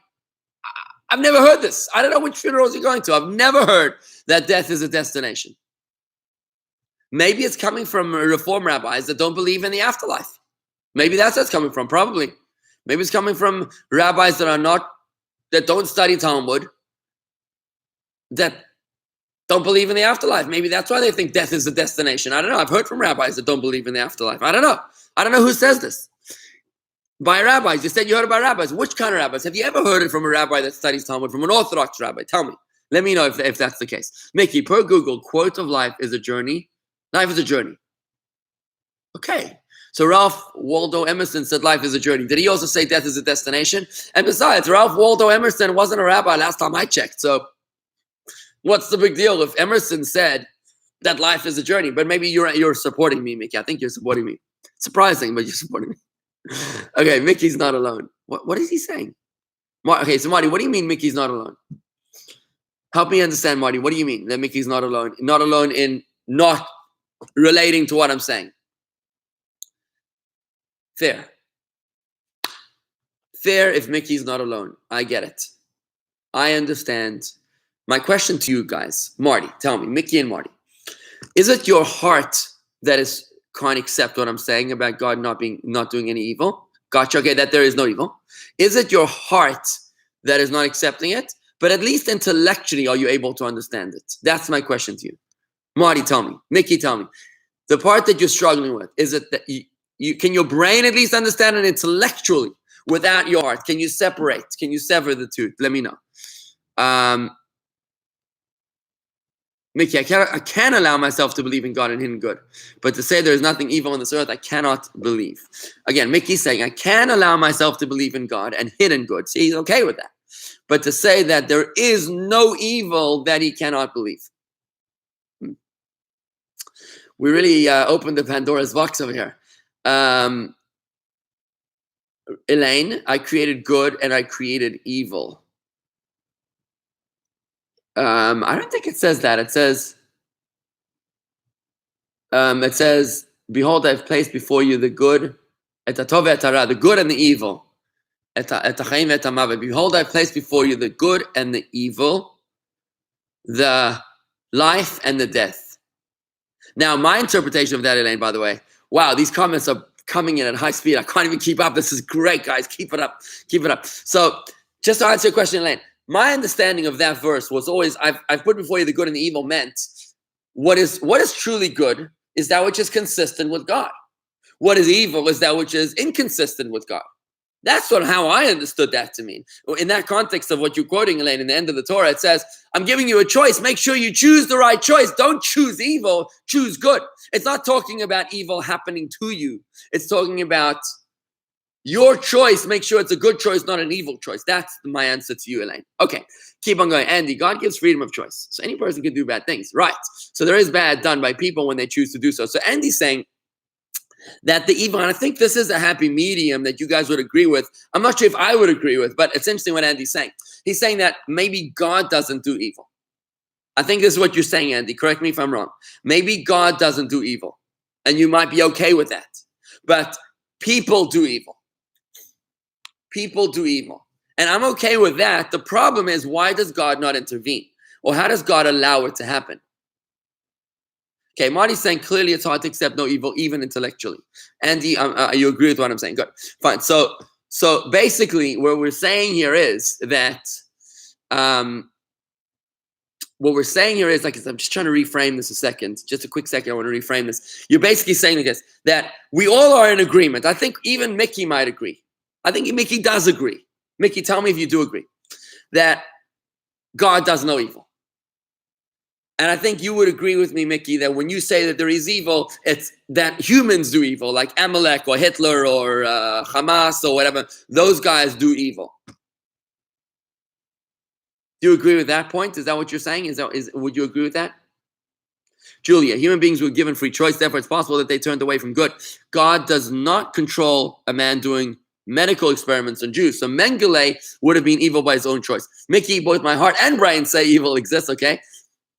Speaker 1: I've never heard this. I don't know which funerals you're going to. I've never heard that death is a destination. Maybe it's coming from Reform rabbis that don't believe in the afterlife. Maybe that's where it's coming from, probably. Maybe it's coming from rabbis that don't study Talmud, that don't believe in the afterlife. Maybe that's why they think death is a destination. I don't know. I've heard from rabbis that don't believe in the afterlife. I don't know. I don't know who says this. By rabbis. You said you heard about rabbis. Which kind of rabbis? Have you ever heard it from a rabbi that studies Talmud, from an Orthodox rabbi? Tell me. Let me know if that's the case. Mickey, per Google, quote of life is a journey. Life is a journey. Okay. So Ralph Waldo Emerson said life is a journey. Did he also say death is a destination? And besides, Ralph Waldo Emerson wasn't a rabbi last time I checked. So what's the big deal if Emerson said that life is a journey? But maybe you're supporting me, Mickey. I think you're supporting me. Surprising, but you're supporting me. Okay, Mickey's not alone. What is he saying? Okay, so Marty, what do you mean Mickey's not alone? Help me understand, Marty. What do you mean that Mickey's not alone? Not alone in not relating to what I'm saying. Fair. Fair if Mickey's not alone. I get it. I understand. My question to you guys, Marty, tell me, Mickey and Marty, is it your heart that can't accept what I'm saying about God not doing any evil? Gotcha. Okay, that there is no evil. Is it your heart that is not accepting it? But at least intellectually, are you able to understand it? That's my question to you. Marty, tell me. Mickey, tell me. The part that you're struggling with, is it that can your brain at least understand it intellectually without your heart? Can you separate? Can you sever the two? Let me know. Mickey, I can allow myself to believe in God and hidden good. But to say there is nothing evil on this earth, I cannot believe. Again, Mickey's saying, I can allow myself to believe in God and hidden good. See, he's okay with that. But to say that there is no evil, that he cannot believe. We really opened the Pandora's box over here. Elaine, I created good and I created evil. I don't think it says that. It says, behold, I've placed before you the good, the good and the evil. Behold, I've placed before you the good and the evil, the life and the death. Now, my interpretation of that, Elaine, by the way, wow, these comments are coming in at high speed. I can't even keep up. This is great, guys. Keep it up. Keep it up. So just to answer your question, Elaine, my understanding of that verse was always, I've put before you the good and the evil meant what is truly good is that which is consistent with God. What is evil is that which is inconsistent with God. That's sort of how I understood that to mean. In that context of what you're quoting, Elaine, in the end of the Torah, it says, I'm giving you a choice. Make sure you choose the right choice. Don't choose evil, choose good. It's not talking about evil happening to you. It's talking about your choice. Make sure it's a good choice, not an evil choice. That's my answer to you, Elaine. Okay, keep on going. Andy, God gives freedom of choice. So any person can do bad things. Right. So there is bad done by people when they choose to do so. So Andy's saying that the evil, and I think this is a happy medium that you guys would agree with. I'm not sure if I would agree with, but it's interesting what Andy's saying. He's saying that maybe God doesn't do evil. I think this is what you're saying, Andy. Correct me if I'm wrong. Maybe God doesn't do evil, and you might be okay with that. But people do evil. People do evil. And I'm okay with that. The problem is, why does God not intervene? Or how does God allow it to happen? Okay, Marty's saying clearly it's hard to accept no evil, even intellectually. Andy, you agree with what I'm saying? Good, fine. So basically, what we're saying here is that, I'm just trying to reframe this a second. Just a quick second, I want to reframe this. You're basically saying this, that we all are in agreement. I think even Mickey might agree. I think Mickey does agree. Mickey, tell me if you do agree that God does no evil. And I think you would agree with me, Mickey, that when you say that there is evil, it's that humans do evil, like Amalek or Hitler or Hamas or whatever. Those guys do evil. Do you agree with that point? Is that what you're saying? Would you agree with that? Julia, human beings were given free choice, therefore it's possible that they turned away from good. God does not control a man doing medical experiments on Jews. So Mengele would have been evil by his own choice. Mickey, both my heart and brain say evil exists, okay?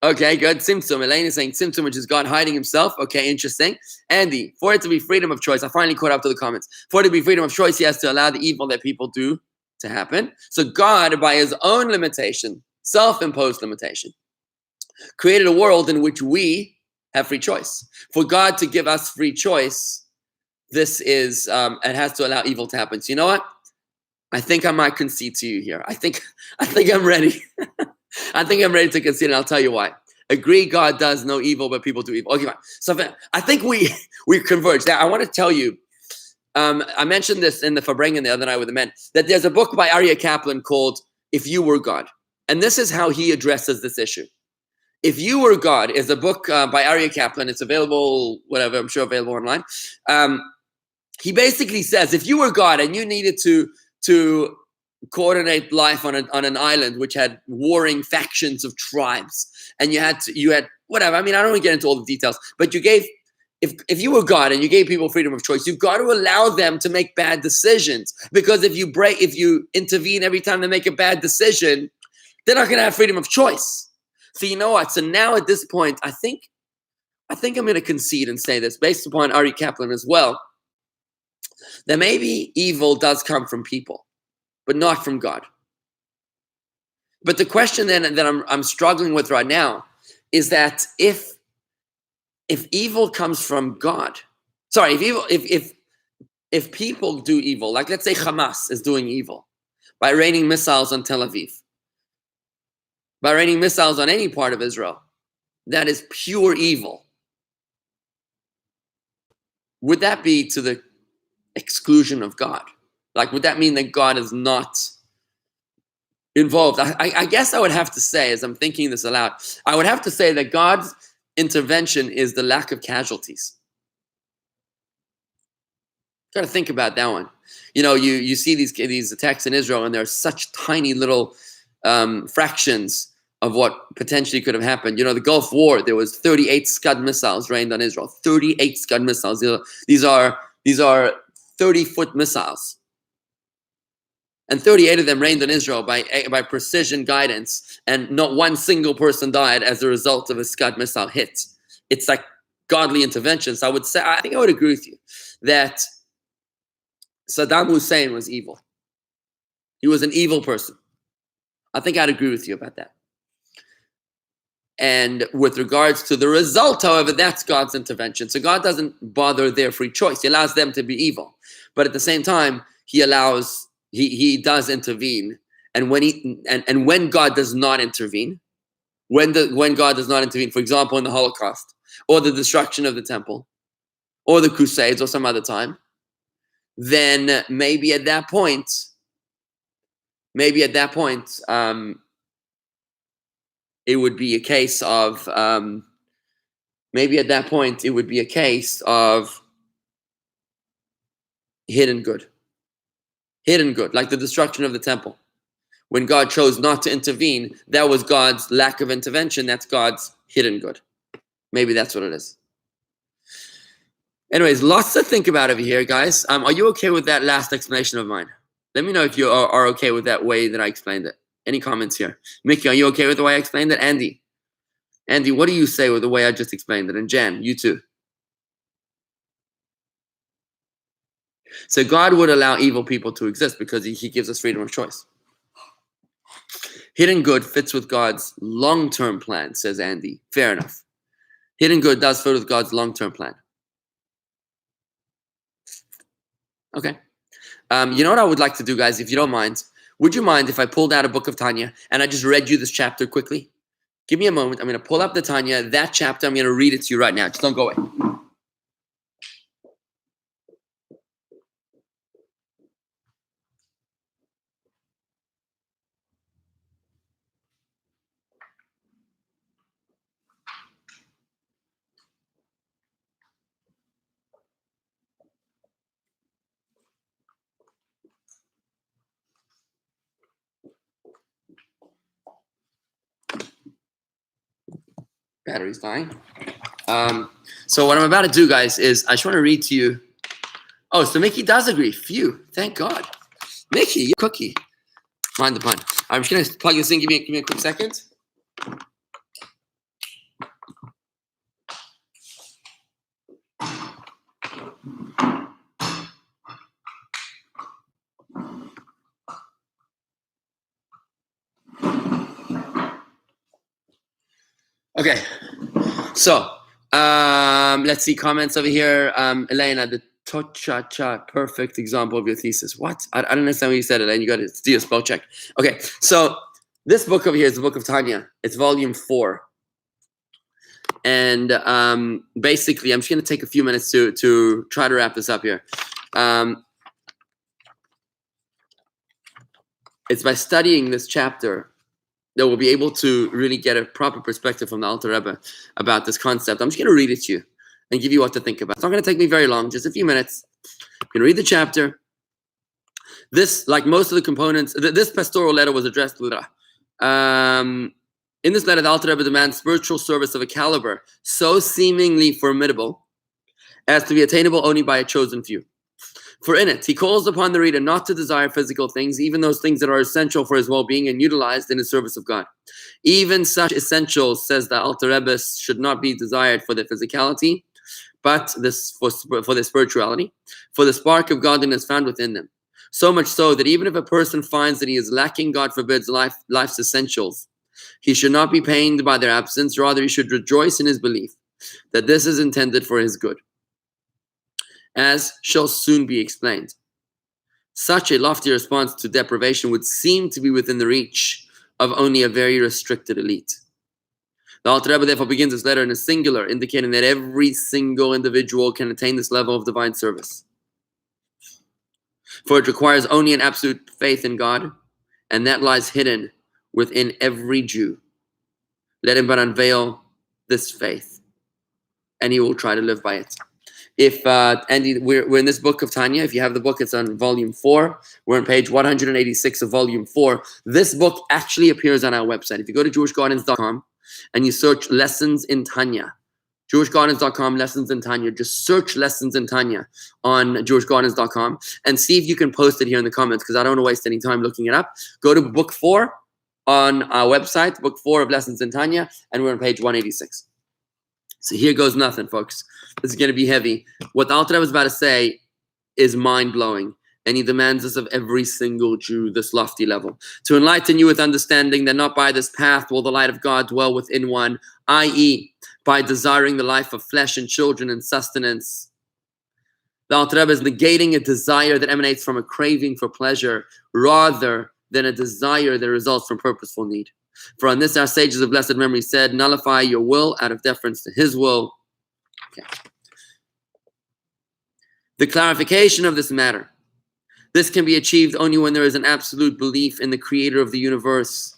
Speaker 1: Okay, good. Symptom. Elaine is saying symptom, which is God hiding himself. Okay, interesting. Andy, for it to be freedom of choice, I finally caught up to the comments. For it to be freedom of choice, he has to allow the evil that people do to happen. So God, by his own limitation, self-imposed limitation, created a world in which we have free choice. For God to give us free choice, this is, it has to allow evil to happen. So you know what? I think I might concede to you here. I think I'm ready. I think I'm ready to concede, and I'll tell you why. Agree, God does no evil, but people do evil. Okay, fine. So I think we converge. Now, I want to tell you, I mentioned this in the Fabrengen the other night with the men, that there's a book by Aryeh Kaplan called If You Were God. And this is how he addresses this issue. If You Were God is a book by Aryeh Kaplan. It's available, whatever, I'm sure available online. He basically says, if you were God and you needed to coordinate life on an island which had warring factions of tribes, and you had whatever. I mean, I don't want to get into all the details, but you gave, if you were God and you gave people freedom of choice, you've got to allow them to make bad decisions, because if you intervene every time they make a bad decision, they're not going to have freedom of choice. So you know what? So now at this point, I think I'm going to concede and say this based upon Aryeh Kaplan as well, that maybe evil does come from people, but not from God. But the question then that I'm struggling with right now is that if evil comes from God, if people do evil, like let's say Hamas is doing evil by raining missiles on Tel Aviv, by raining missiles on any part of Israel, that is pure evil. Would that be to the exclusion of God? Like, would that mean that God is not involved? I guess I would have to say, as I'm thinking this aloud, I would have to say that God's intervention is the lack of casualties. Got to think about that one. You know, you see these attacks in Israel, and they're such tiny little fractions of what potentially could have happened. The Gulf War, there was 38 Scud missiles rained on Israel. 38 Scud missiles. These are 30-foot missiles. And 38 of them rained on Israel by precision guidance, and not one single person died as a result of a Scud missile hit. It's like godly intervention. So I think I would agree with you that Saddam Hussein was evil. He was an evil person. I think I'd agree with you about that. And with regards to the result, however, that's God's intervention. So God doesn't bother their free choice. He allows them to be evil. But at the same time, he does intervene. And when God does not intervene, when God does not intervene, for example, in the Holocaust, or the destruction of the temple, or the Crusades, or some other time, then maybe at that point, it would be a case of hidden good, like the destruction of the temple. When God chose not to intervene, that was God's lack of intervention. That's God's hidden good. Maybe that's what it is. Anyways, lots to think about over here, guys. Are you okay with that last explanation of mine? Let me know if you are okay with that way that I explained it. Any comments here? Mickey, are you okay with the way I explained it? Andy, what do you say with the way I just explained it? And Jan, you too. So God would allow evil people to exist because he gives us freedom of choice. Hidden good fits with God's long-term plan, says Andy. Fair enough. Hidden good does fit with God's long-term plan. Okay. You know what I would like to do, guys, if you don't mind? Would you mind if I pulled out a book of Tanya and I just read you this chapter quickly? Give me a moment. I'm going to pull up the Tanya, that chapter. I'm going to read it to you right now. Just don't go away. Battery's dying. So what I'm about to do, guys, is I just want to read to you. Oh, so Mickey does agree. Phew. Thank God. Mickey, you cookie. Mind the pun. I'm just going to plug this in. Give me a quick second. Okay. So, let's see comments over here. Elena, the cha-cha, perfect example of your thesis. What? I don't understand what you said, Elena. You got to do a spell check. Okay, so this book over here is the book of Tanya. It's volume 4. And basically, I'm just going to take a few minutes to try to wrap this up here. It's by studying this chapter that we'll be able to really get a proper perspective from the Alter Rebbe about this concept. I'm just going to read it to you and give you what to think about. It's not going to take me very long, just a few minutes. I'm going to read the chapter. This, like most of the components, this pastoral letter was addressed to Lura. In this letter, the Alter Rebbe demands spiritual service of a caliber so seemingly formidable as to be attainable only by a chosen few. For in it, he calls upon the reader not to desire physical things, even those things that are essential for his well-being and utilized in his service of God. Even such essentials, says the Alter Rebbe, should not be desired for their physicality, but for their spirituality, for the spark of godliness found within them. So much so that even if a person finds that he is lacking, God forbids, life's essentials, he should not be pained by their absence. Rather, he should rejoice in his belief that this is intended for his good, as shall soon be explained. Such a lofty response to deprivation would seem to be within the reach of only a very restricted elite. The Alter Rebbe therefore begins this letter in a singular, indicating that every single individual can attain this level of divine service. For it requires only an absolute faith in God, and that lies hidden within every Jew. Let him but unveil this faith, and he will try to live by it. If Andy, we're in this book of Tanya. If you have the book, it's on volume 4. We're on page 186 of volume 4. This book actually appears on our website. If you go to jewishgardens.com and you search lessons in Tanya, jewishgardens.com, lessons in Tanya, just search lessons in Tanya on jewishgardens.com and see if you can post it here in the comments, because I don't want to waste any time looking it up. Go to book 4 on our website, book 4 of lessons in Tanya, and we're on page 186. So here goes nothing, folks. This is going to be heavy. What the Alter Rebbe was about to say is mind-blowing, and he demands this of every single Jew, this lofty level. To enlighten you with understanding that not by this path will the light of God dwell within one, i.e., by desiring the life of flesh and children and sustenance. The Alter Rebbe is negating a desire that emanates from a craving for pleasure rather than a desire that results from purposeful need. For on this our sages of blessed memory said, nullify your will out of deference to his will. Okay. The clarification of this matter. This can be achieved only when there is an absolute belief in the creator of the universe.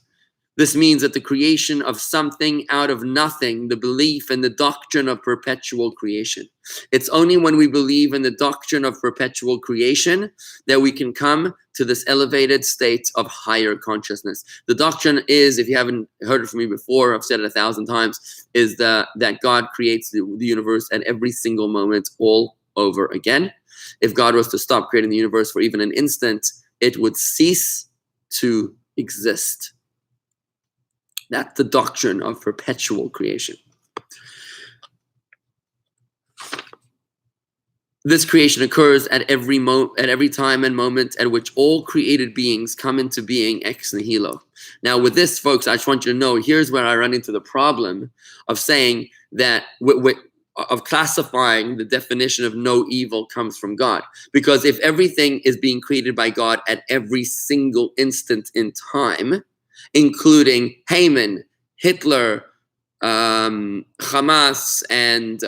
Speaker 1: This means that the creation of something out of nothing, the belief in the doctrine of perpetual creation. It's only when we believe in the doctrine of perpetual creation that we can come to this elevated state of higher consciousness. The doctrine is, if you haven't heard it from me before, I've said it 1,000 times, is that God creates the universe at every single moment all over again. If God was to stop creating the universe for even an instant, it would cease to exist. That's the doctrine of perpetual creation. This creation occurs at every time and moment at which all created beings come into being ex nihilo. Now, with this, folks, I just want you to know, here's where I run into the problem of saying that, of classifying the definition of no evil comes from God. Because if everything is being created by God at every single instant in time, including Haman, Hitler, Hamas, and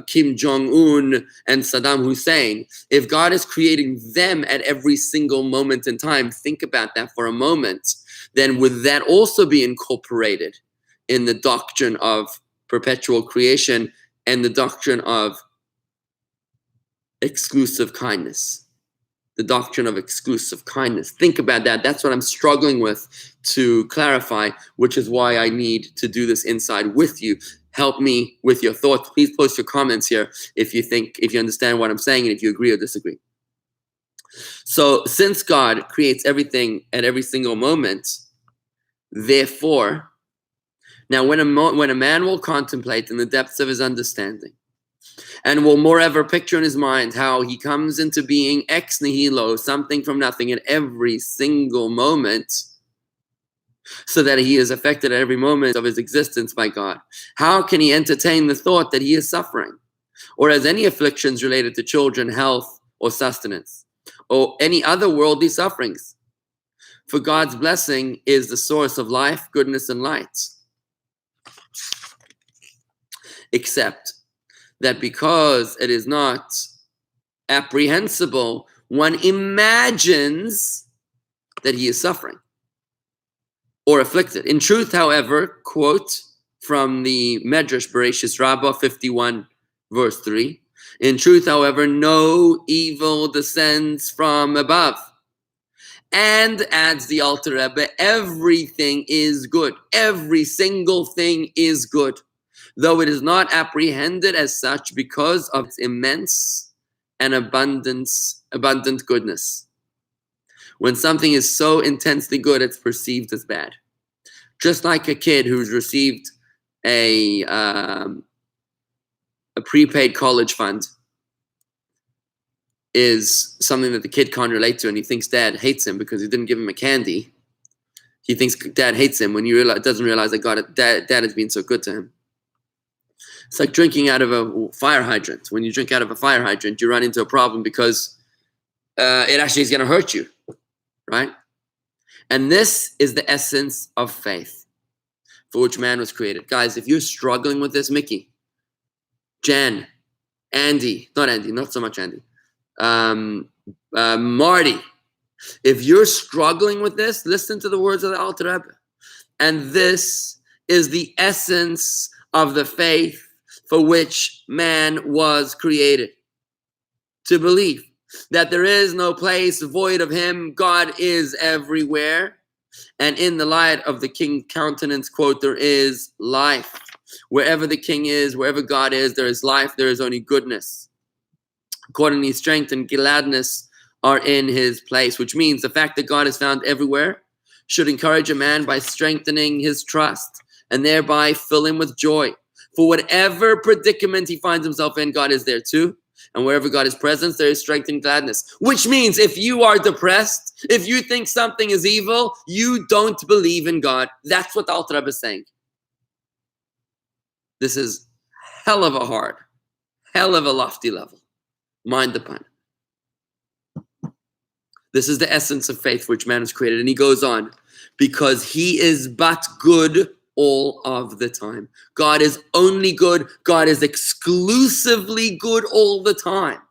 Speaker 1: Kim Jong-un, and Saddam Hussein. If God is creating them at every single moment in time, think about that for a moment, then would that also be incorporated in the doctrine of perpetual creation and the doctrine of exclusive kindness? The doctrine of exclusive kindness. Think about that. That's what I'm struggling with to clarify, which is why I need to do this inside with you. Help me with your thoughts. Please post your comments here if you understand what I'm saying and if you agree or disagree. So since God creates everything at every single moment, therefore, now when a man will contemplate in the depths of his understanding, and will moreover picture in his mind how he comes into being ex nihilo, something from nothing, at every single moment, so that he is affected at every moment of his existence by God. How can he entertain the thought that he is suffering, or has any afflictions related to children, health, or sustenance, or any other worldly sufferings? For God's blessing is the source of life, goodness, and light. Except that because it is not apprehensible, one imagines that he is suffering or afflicted. In truth, however, quote from the Medrash Bereshis Rabbah 51, verse 3, in truth, however, no evil descends from above. And adds the Alter Rebbe, everything is good. Every single thing is good, though it is not apprehended as such because of its immense and abundant goodness. When something is so intensely good, it's perceived as bad. Just like a kid who's received a prepaid college fund is something that the kid can't relate to, and he thinks dad hates him because he didn't give him a candy. He thinks dad hates him when he doesn't realize that dad has been so good to him. It's like drinking out of a fire hydrant. When you drink out of a fire hydrant, you run into a problem because it actually is going to hurt you, right? And this is the essence of faith for which man was created. Guys, if you're struggling with this, Mickey, Jen, Andy, not so much Andy, Marty, if you're struggling with this, listen to the words of the Alter Rebbe. And this is the essence of the faith for which man was created. To believe that there is no place void of him, God is everywhere. And in the light of the King countenance, quote, there is life. Wherever the King is, wherever God is, there is life, there is only goodness. Accordingly, strength and gladness are in his place, which means the fact that God is found everywhere should encourage a man by strengthening his trust and thereby fill him with joy. For whatever predicament he finds himself in, God is there too. And wherever God is present, there is strength and gladness. Which means if you are depressed, if you think something is evil, you don't believe in God. That's what the Alter Rebbe is saying. This is hell of a hard, hell of a lofty level. Mind the pun. This is the essence of faith for which man was created. And he goes on, because he is but good all of the time. God is only good. God is exclusively good all the time.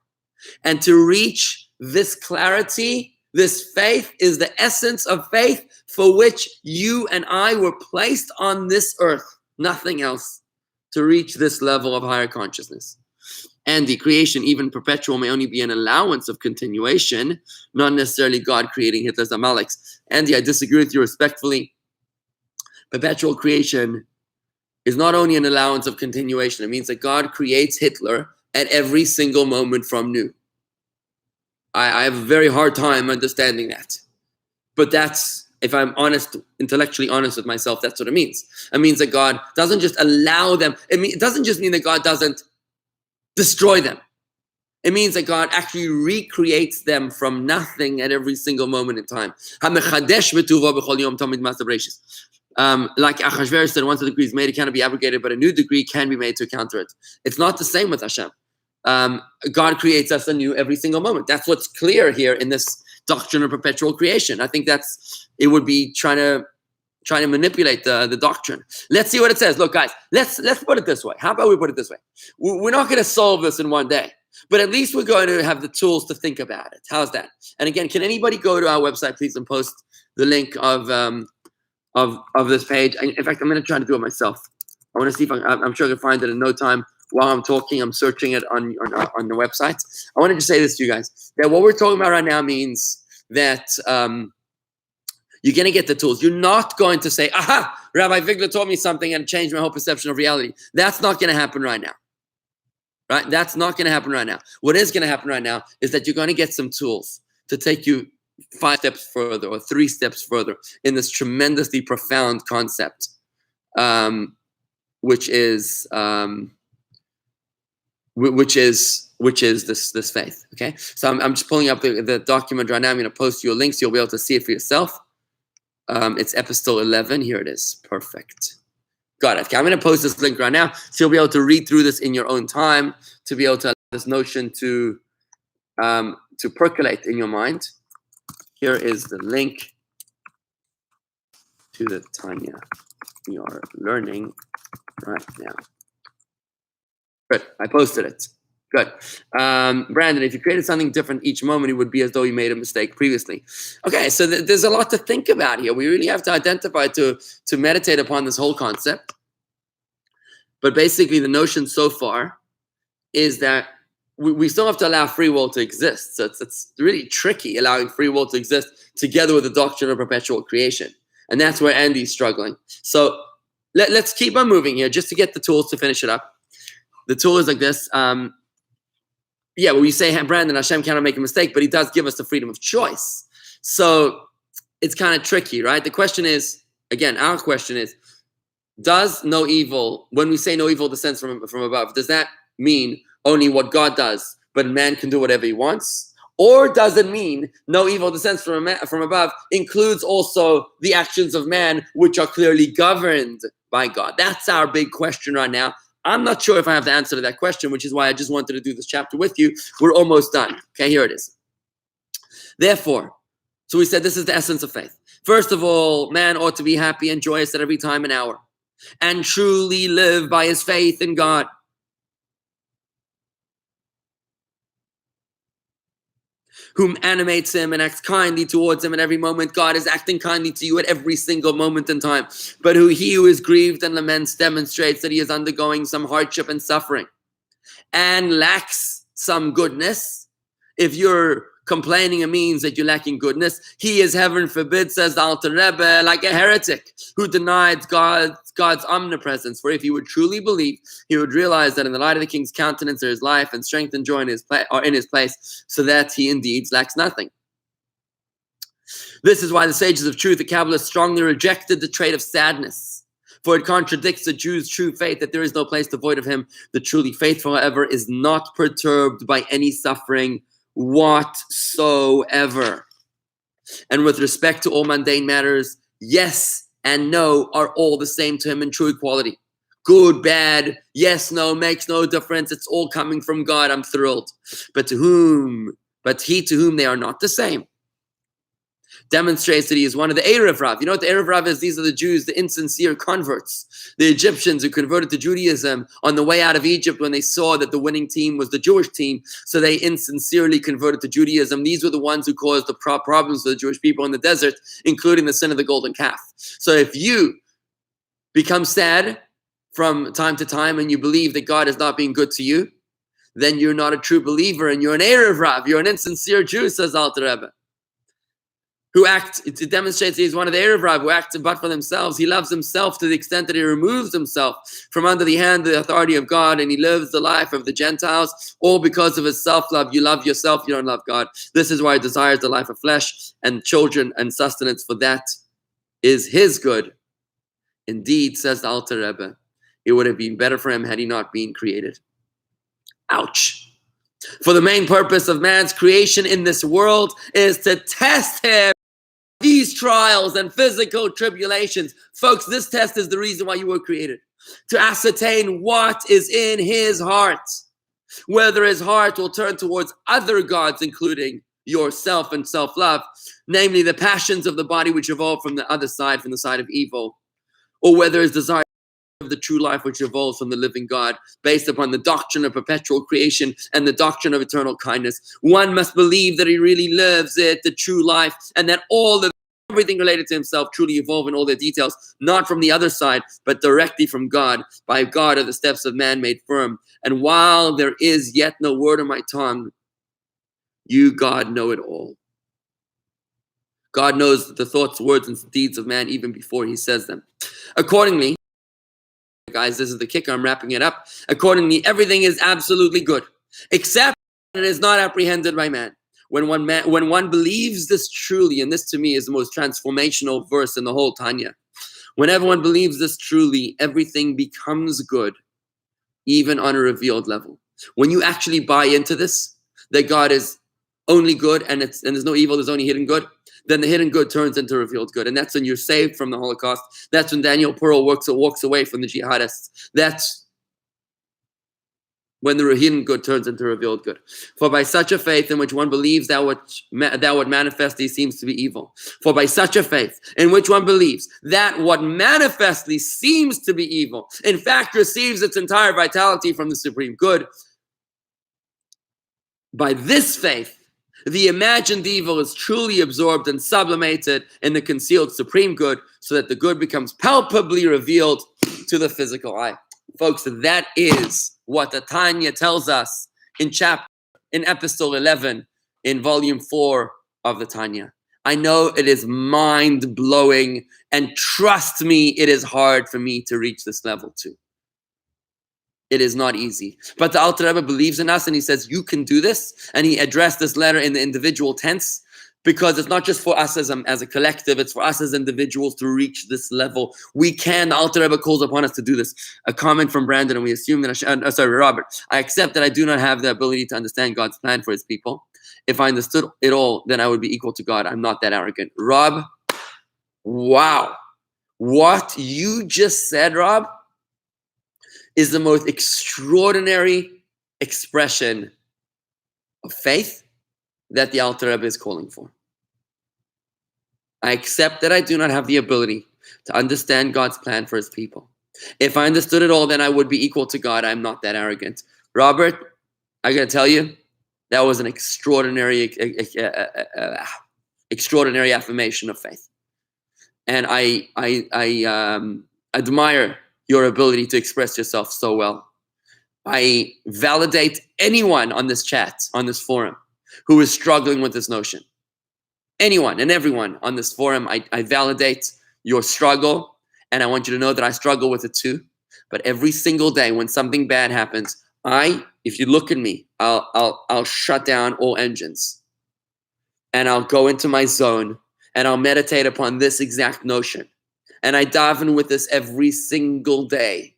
Speaker 1: And to reach this clarity, this faith is the essence of faith for which you and I were placed on this earth. Nothing else. To reach this level of higher consciousness. And the creation, even perpetual, may only be an allowance of continuation, not necessarily God creating Hitler's Amaleks. Andy, I disagree with you respectfully. Perpetual creation is not only an allowance of continuation. It means that God creates Hitler at every single moment from new. I have a very hard time understanding that. But that's, if I'm honest, intellectually honest with myself, that's what it means. It means that God doesn't just allow them. It doesn't just mean that God doesn't destroy them. It means that God actually recreates them from nothing at every single moment in time. Like Achashverosh said, once a decree is made, it cannot be abrogated, but a new decree can be made to counter it. It's not the same with Hashem. God creates us anew every single moment. That's what's clear here in this doctrine of perpetual creation. I think it would be trying to manipulate the doctrine. Let's see what it says. Look, guys, let's put it this way. How about we put it this way? We're not going to solve this in one day, but at least we're going to have the tools to think about it. How's that? And again, can anybody go to our website, please, and post the link of this page? In fact, I'm going to try to do it myself. I want to see if I'm sure I can find it in no time. While I'm talking, I'm searching it on the website. I wanted to say this to you guys, that what we're talking about right now means that you're going to get the tools. You're not going to say, aha, Rabbi Vigler told me something and changed my whole perception of reality. That's not going to happen right now. Right? That's not going to happen right now. What is going to happen right now is that you're going to get some tools to take you 5 steps further or 3 steps further in this tremendously profound concept, which is this faith. Okay, so I'm just pulling up the document right now. I'm going to post you a link so you'll be able to see it for yourself. It's episode 11. Here it is. Perfect. Got it. Okay, I'm going to post this link right now so you'll be able to read through this in your own time, to be able to allow this notion to percolate in your mind. Here is the link to the Tanya we are learning right now. Good. I posted it. Good. Brandon, if you created something different each moment, it would be as though you made a mistake previously. Okay, so there's a lot to think about here. We really have to identify, to meditate upon this whole concept. But basically, the notion so far is that we still have to allow free will to exist. So it's really tricky allowing free will to exist together with the doctrine of perpetual creation. And that's where Andy's struggling. So let's keep on moving here just to get the tools to finish it up. The tool is like this. Well, you say, Brandon, Hashem cannot make a mistake, but he does give us the freedom of choice. So it's kind of tricky, right? The question is, again, our question is, does no evil, when we say no evil descends from above, does that mean only what God does, but man can do whatever he wants? Or does it mean no evil descends from above includes also the actions of man, which are clearly governed by God? That's our big question right now. I'm not sure if I have the answer to that question, which is why I just wanted to do this chapter with you. We're almost done. Okay, here it is. Therefore, so we said this is the essence of faith. First of all, man ought to be happy and joyous at every time and hour, and truly live by his faith in God. whom animates him and acts kindly towards him at every moment. God is acting kindly to you at every single moment in time. But he who is grieved and laments demonstrates that he is undergoing some hardship and suffering and lacks some goodness. If you're complaining, it means that you're lacking goodness. He is, heaven forbid, says the Alter Rebbe, like a heretic who denied God's omnipresence. For if he would truly believe, he would realize that in the light of the king's countenance there is life and strength and joy in his place, so that he indeed lacks nothing. This is why the sages of truth, the Kabbalists, strongly rejected the trait of sadness, for it contradicts the Jew's true faith that there is no place devoid of him. The truly faithful, however, is not perturbed by any suffering whatsoever. And with respect to all mundane matters, yes and no are all the same to him in true equality. Good, bad, yes, no, makes no difference. It's all coming from God. I'm thrilled. But he to whom they are not the same demonstrates that he is one of the Erev Rav. You know what the Erev Rav is? These are the Jews, the insincere converts, the Egyptians who converted to Judaism on the way out of Egypt when they saw that the winning team was the Jewish team, so they insincerely converted to Judaism. These were the ones who caused the problems for the Jewish people in the desert, including the sin of the golden calf. So if you become sad from time to time and you believe that God is not being good to you, then you're not a true believer and you're an Erev Rav. You're an insincere Jew, says Alter Rebbe. It demonstrates that he's one of the Erev Rav who acts but for themselves. He loves himself to the extent that he removes himself from under the hand of the authority of God, and he lives the life of the Gentiles, all because of his self-love. You love yourself, you don't love God. This is why he desires the life of flesh and children and sustenance, for that is his good. Indeed, says the Alter Rebbe, it would have been better for him had he not been created. Ouch. For the main purpose of man's creation in this world is to test him. These trials and physical tribulations, folks, this test is the reason why you were created. To ascertain what is in his heart. Whether his heart will turn towards other gods, including yourself and self-love, namely the passions of the body which evolve from the other side, from the side of evil, or whether his desire of the true life which evolves from the living God, based upon the doctrine of perpetual creation and the doctrine of eternal kindness. One must believe that he really lives it, the true life, and that everything related to himself truly evolve in all their details, not from the other side, but directly from God. By God are the steps of man made firm. And while there is yet no word on my tongue, you, God, know it all. God knows the thoughts, words, and deeds of man even before he says them. Accordingly, guys, this is the kicker. I'm wrapping it up. Accordingly, everything is absolutely good, except it is not apprehended by man. When one believes this truly, and this to me is the most transformational verse in the whole Tanya. Whenever one believes this truly, everything becomes good, even on a revealed level. When you actually buy into this, that God is only good and there's no evil, there's only hidden good, then the hidden good turns into revealed good. And that's when you're saved from the Holocaust. That's when Daniel Pearl walks away from the jihadists. That's when the hidden good turns into revealed good. For by such a faith in which one believes that what manifestly seems to be evil. For by such a faith in which one believes that what manifestly seems to be evil, in fact, receives its entire vitality from the supreme good. By this faith, the imagined evil is truly absorbed and sublimated in the concealed supreme good, so that the good becomes palpably revealed to the physical eye. Folks, that is what the Tanya tells us in episode 11 in volume 4 of the Tanya. I know it is mind-blowing, and trust me, it is hard for me to reach this level too. It is not easy. But the Alter Rebbe believes in us, and he says, you can do this. And he addressed this letter in the individual tense, because it's not just for us as a collective, it's for us as individuals to reach this level. We can. The Alter Rebbe calls upon us to do this. A comment from Brandon, and we assume that Robert. I accept that I do not have the ability to understand God's plan for his people. If I understood it all, then I would be equal to God. I'm not that arrogant. Rob, wow. What you just said, Rob, is the most extraordinary expression of faith that the Alter Rebbe is calling for. I accept that I do not have the ability to understand God's plan for his people. If I understood it all, then I would be equal to God. I'm not that arrogant. Robert, I gotta tell you, That was an extraordinary affirmation of faith. And I admire your ability to express yourself so well. I validate anyone on this chat, on this forum, who is struggling with this notion. Anyone and everyone on this forum, I validate your struggle, and I want you to know that I struggle with it too. But every single day when something bad happens, if you look at me, I'll shut down all engines, and I'll go into my zone, and I'll meditate upon this exact notion. And I daven with this every single day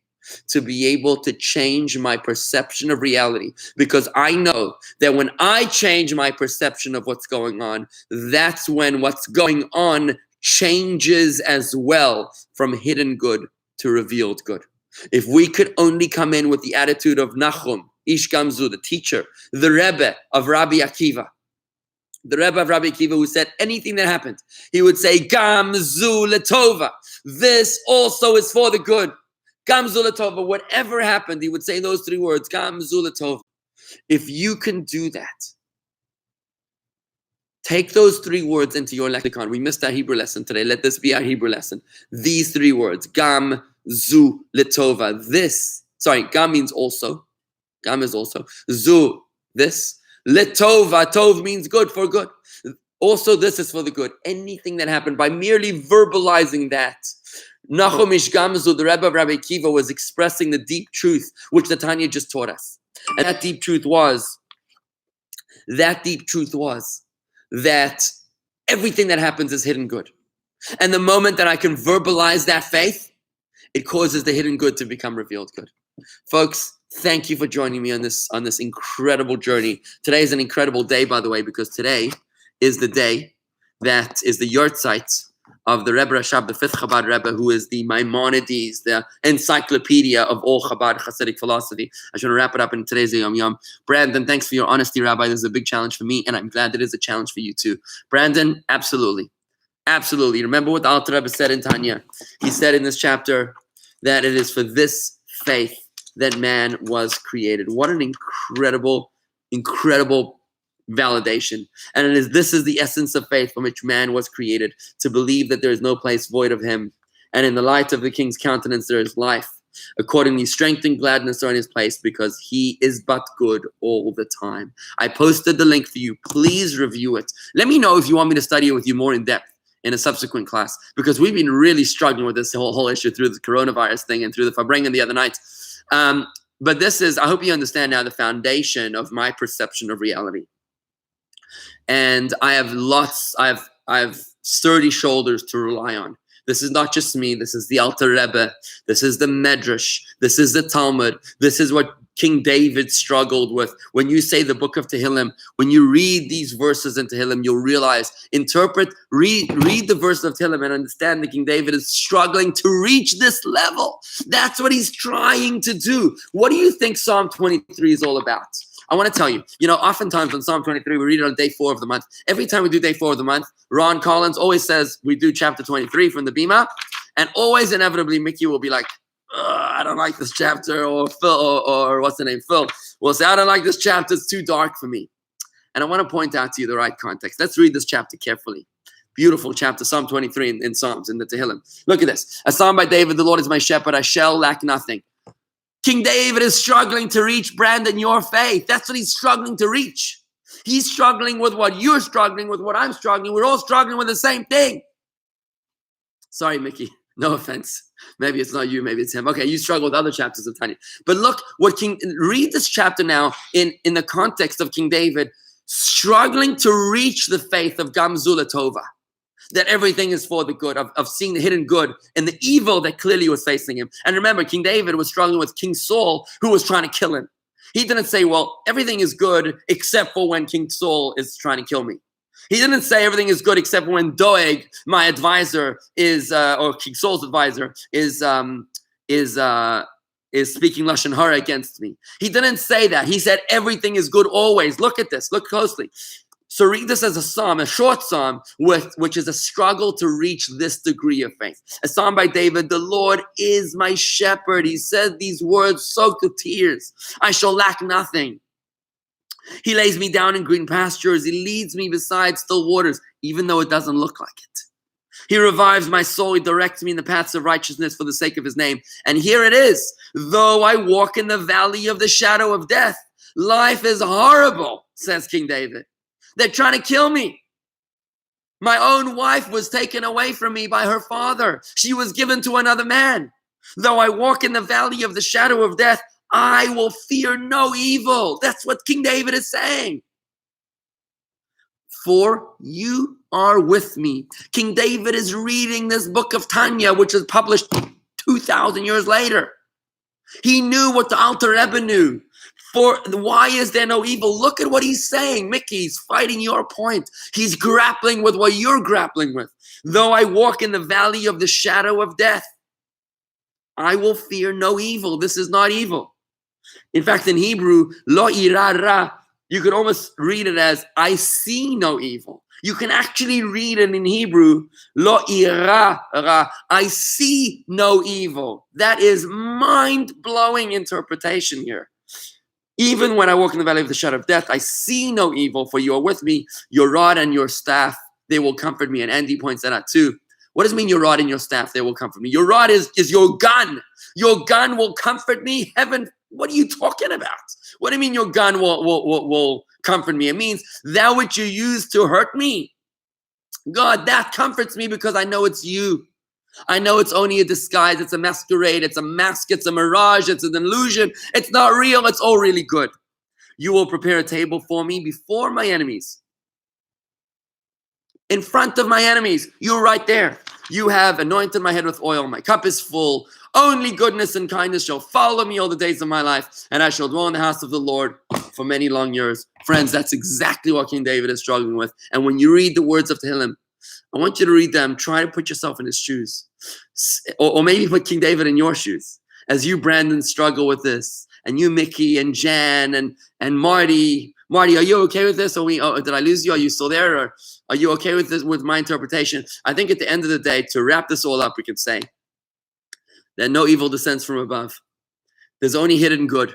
Speaker 1: to be able to change my perception of reality. Because I know that when I change my perception of what's going on, that's when what's going on changes as well from hidden good to revealed good. If we could only come in with the attitude of Nachum, Ish Gamzu, the teacher, the Rebbe of Rabbi Akiva, the Rebbe of Rabbi Akiva, who said anything that happened, he would say, Gamzu letova. This also is for the good. Gamzu letova. Whatever happened, he would say those three words, Gamzu letova. If you can do that, take those three words into your lexicon. We missed our Hebrew lesson today. Let this be our Hebrew lesson. These three words, Gamzu letova. Gam means also. Gam is also. Zu, this. Letova, tov means good, for good. Also, this is for the good. Anything that happened, by merely verbalizing that, Nachum Ish Gamzu, the Rebbe of Rabbi Akiva, was expressing the deep truth which the Tanya just taught us. And that deep truth was that everything that happens is hidden good. And the moment that I can verbalize that faith, it causes the hidden good to become revealed good. Folks, thank you for joining me on this incredible journey. Today is an incredible day, by the way, because today is the day that is the yahrzeit of the Rebbe Rashab, the fifth Chabad Rebbe, who is the Maimonides, the encyclopedia of all Chabad Hasidic philosophy. I should wrap it up in today's Yom Yom. Brandon, thanks for your honesty, Rabbi. This is a big challenge for me, and I'm glad it is a challenge for you too. Brandon, absolutely. Absolutely. Remember what the Alter Rebbe said in Tanya. He said in this chapter that it is for this faith that man was created. What an incredible, incredible validation. And this is the essence of faith from which man was created, to believe that there is no place void of him. And in the light of the king's countenance, there is life. Accordingly, strength and gladness are in his place, because he is but good all the time. I posted the link for you. Please review it. Let me know if you want me to study it with you more in depth in a subsequent class, because we've been really struggling with this whole issue through the coronavirus thing and through the Fabrengen the other night. But this is, I hope you understand now, the foundation of my perception of reality. And I have sturdy shoulders to rely on. This is not just me. This is the Alter Rebbe. This is the Medrash. This is the Talmud. This is what King David struggled with. When you say the book of Tehillim, when you read these verses in Tehillim, you'll realize, read the verse of Tehillim and understand that King David is struggling to reach this level. That's what he's trying to do. What do you think Psalm 23 is all about? I want to tell you, oftentimes on Psalm 23, we read it on day 4 of the month. Every time we do day 4 of the month, Ron Collins always says we do chapter 23 from the Bima, and always inevitably Mickey will be like, I don't like this chapter, or Phil, or what's the name? Phil will say, I don't like this chapter, it's too dark for me. And I want to point out to you the right context. Let's read this chapter carefully. Beautiful chapter, Psalm 23 in Psalms, in the Tehillim. Look at this. A psalm by David, the Lord is my shepherd, I shall lack nothing. King David is struggling to reach, Brandon, your faith. That's what he's struggling to reach. He's struggling with what you're struggling with, what I'm struggling. We're all struggling with the same thing. Sorry, Mickey. No offense. Maybe it's not you, maybe it's him. Okay, you struggle with other chapters of Tanya. But look, read this chapter now in the context of King David struggling to reach the faith of Gamzu letova, that everything is for the good, of seeing the hidden good and the evil that clearly was facing him. And remember, King David was struggling with King Saul, who was trying to kill him. He didn't say, well, everything is good except for when King Saul is trying to kill me. He didn't say everything is good except for when Doeg, my advisor, or King Saul's advisor, is speaking Lashon Hara against me. He didn't say that. He said everything is good always. Look at this. Look closely. So read this as a psalm, a short psalm, which is a struggle to reach this degree of faith. A psalm by David, the Lord is my shepherd. He said these words soaked with tears. I shall lack nothing. He lays me down in green pastures. He leads me beside still waters, even though it doesn't look like it. He revives my soul. He directs me in the paths of righteousness for the sake of his name. And here it is. Though I walk in the valley of the shadow of death, life is horrible, says King David. They're trying to kill me. My own wife was taken away from me by her father. She was given to another man. Though I walk in the valley of the shadow of death, I will fear no evil. That's what King David is saying. For you are with me. King David is reading this book of Tanya, which was published 2,000 years later. He knew what the Alter Rebbe knew. For why is there no evil? Look at what he's saying. Mickey's fighting your point. He's grappling with what you're grappling with. Though I walk in the valley of the shadow of death, I will fear no evil. This is not evil. In fact, in Hebrew, lo ira ra, you could almost read it as I see no evil. You can actually read it in Hebrew, lo ira ra, I see no evil. That is mind-blowing interpretation here. Even when I walk in the valley of the shadow of death, I see no evil, for you are with me. Your rod and your staff, they will comfort me. And Andy points that out too. What does it mean, your rod and your staff, they will comfort me? Your rod is your gun. Your gun will comfort me. Heaven, what are you talking about? What do you mean your gun will comfort me? It means that which you use to hurt me. God, that comforts me because I know it's you. I know it's only a disguise. It's a masquerade. It's a mask. It's a mirage. It's an illusion. It's not real. It's all really good. You will prepare a table for me before my enemies. In front of my enemies. You're right there. You have anointed my head with oil. My cup is full. Only goodness and kindness shall follow me all the days of my life, and I shall dwell in the house of the Lord for many long years. Friends, that's exactly what King David is struggling with. And when you read the words of Tehillim, I want you to read them. Try to put yourself in his shoes. Or maybe put King David in your shoes. As you, Brandon, struggle with this. And you, Mickey, and Jan, and Marty. Marty, are you okay with this? Did I lose you? Are you still there? Or are you okay with this, with my interpretation? I think at the end of the day, to wrap this all up, we can say that no evil descends from above. There's only hidden good.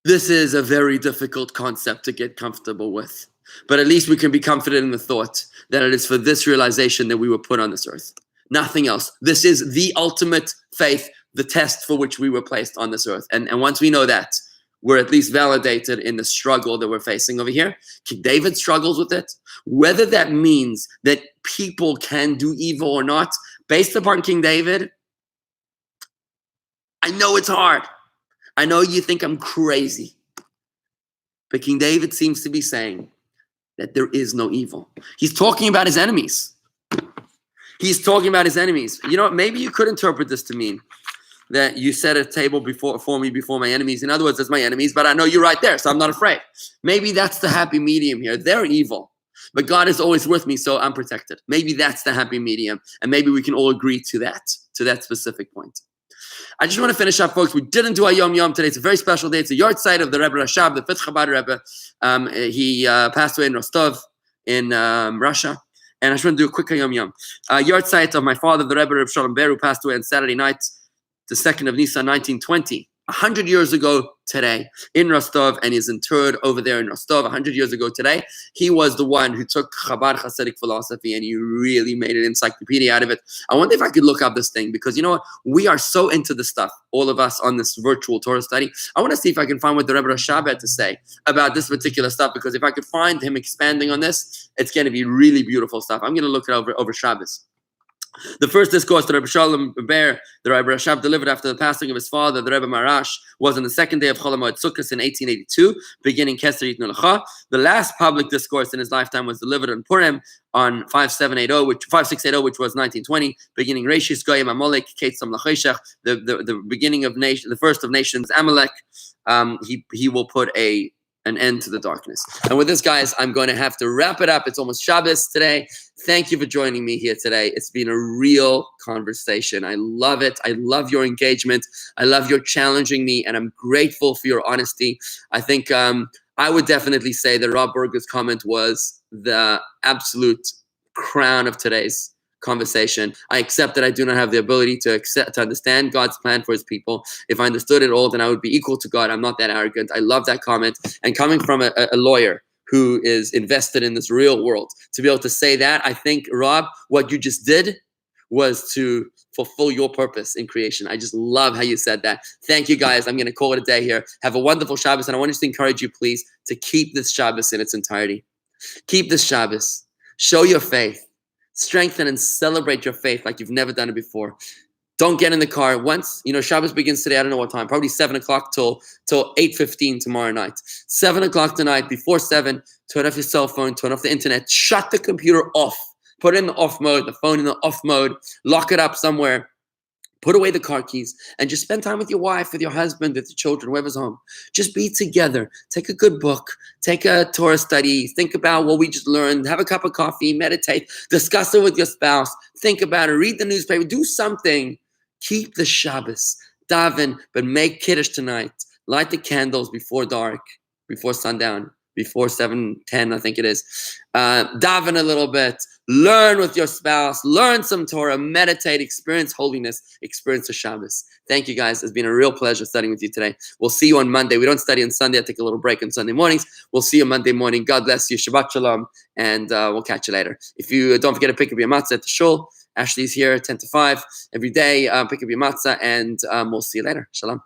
Speaker 1: This is a very difficult concept to get comfortable with. But at least we can be comforted in the thought that it is for this realization that we were put on this earth. Nothing else. This is the ultimate faith, the test for which we were placed on this earth. And once we know that, we're at least validated in the struggle that we're facing over here. King David struggles with it. Whether that means that people can do evil or not, based upon King David, I know it's hard. I know you think I'm crazy. But King David seems to be saying that there is no evil. He's talking about his enemies. He's talking about his enemies. You know what? Maybe you could interpret this to mean that you set a table for me before my enemies. In other words, it's my enemies, but I know you're right there, so I'm not afraid. Maybe that's the happy medium here. They're evil, but God is always with me, so I'm protected. Maybe that's the happy medium, and maybe we can all agree to that specific point. I just want to finish up, folks. We didn't do a Yom Yom today. It's a very special day. It's a yard site of the Rebbe Rashab, the 5th Chabad Rebbe. He passed away in Rostov in Russia. And I just want to do a quick Yom Yom. Yard site of my father, the Rebbe Reb Shalom Ber, who passed away on Saturday night, the 2nd of Nisan, 1920. 100 years ago today in Rostov, and is interred over there in Rostov. 100 years ago today, he was the one who took Chabad Hasidic philosophy and he really made an encyclopedia out of it. I wonder if I could look up this thing, because you know what? We are so into this stuff, all of us on this virtual Torah study. I want to see if I can find what the Rebbe Rashab had to say about this particular stuff, because if I could find him expanding on this, it's going to be really beautiful stuff. I'm going to look it over Shabbos. The first discourse that Rabbi Shalom Ber, the Rabbi Rashab, delivered after the passing of his father, the Rebbe Marash, was on the second day of Chol HaMoed Sukkot in 1882, beginning Keser Yitnu Lecha. The last public discourse in his lifetime was delivered in Purim on 5680, which was 1920, beginning Reishis Goyim Amalek, Ketzam Lachoshech, the beginning of nation, the first of nations, Amalek. He will put an end to the darkness. And with this, guys, I'm going to have to wrap it up. It's almost Shabbos today. Thank you for joining me here today. It's been a real conversation. I love it. I love your engagement. I love your challenging me, and I'm grateful for your honesty. I think I would definitely say that Rob Berger's comment was the absolute crown of today's conversation. I accept that I do not have the ability to understand God's plan for his people. If I understood it all, then I would be equal to God. I'm not that arrogant. I love that comment. And coming from a lawyer who is invested in this real world, to be able to say that, I think, Rob, what you just did was to fulfill your purpose in creation. I just love how you said that. Thank you, guys. I'm going to call it a day here. Have a wonderful Shabbos, and I want to encourage you, please, to keep this Shabbos in its entirety. Keep this Shabbos. Show your faith. Strengthen and celebrate your faith like you've never done it before. Don't get in the car once. Shabbos begins today. I don't know what time. Probably 7 o'clock till 8:15 tomorrow night. 7 o'clock tonight. Before 7, turn off your cell phone. Turn off the internet. Shut the computer off. Put it in the off mode. The phone in the off mode. Lock it up somewhere. Put away the car keys and just spend time with your wife, with your husband, with your children, whoever's home. Just be together. Take a good book. Take a Torah study. Think about what we just learned. Have a cup of coffee. Meditate. Discuss it with your spouse. Think about it. Read the newspaper. Do something. Keep the Shabbos. Daven, but make Kiddush tonight. Light the candles before dark, before sundown, before 7:10, I think it is. Daven a little bit. Learn with your spouse. Learn some Torah. Meditate. Experience holiness. Experience the Shabbos. Thank you, guys. It's been a real pleasure studying with you today. We'll see you on Monday. We don't study on Sunday. I take a little break on Sunday mornings. We'll see you Monday morning. God bless you. Shabbat shalom. And we'll catch you later. If you don't forget to pick up your matzah at the shul. Ashley's here 10 to 5 every day. Pick up your matzah, and we'll see you later. Shalom.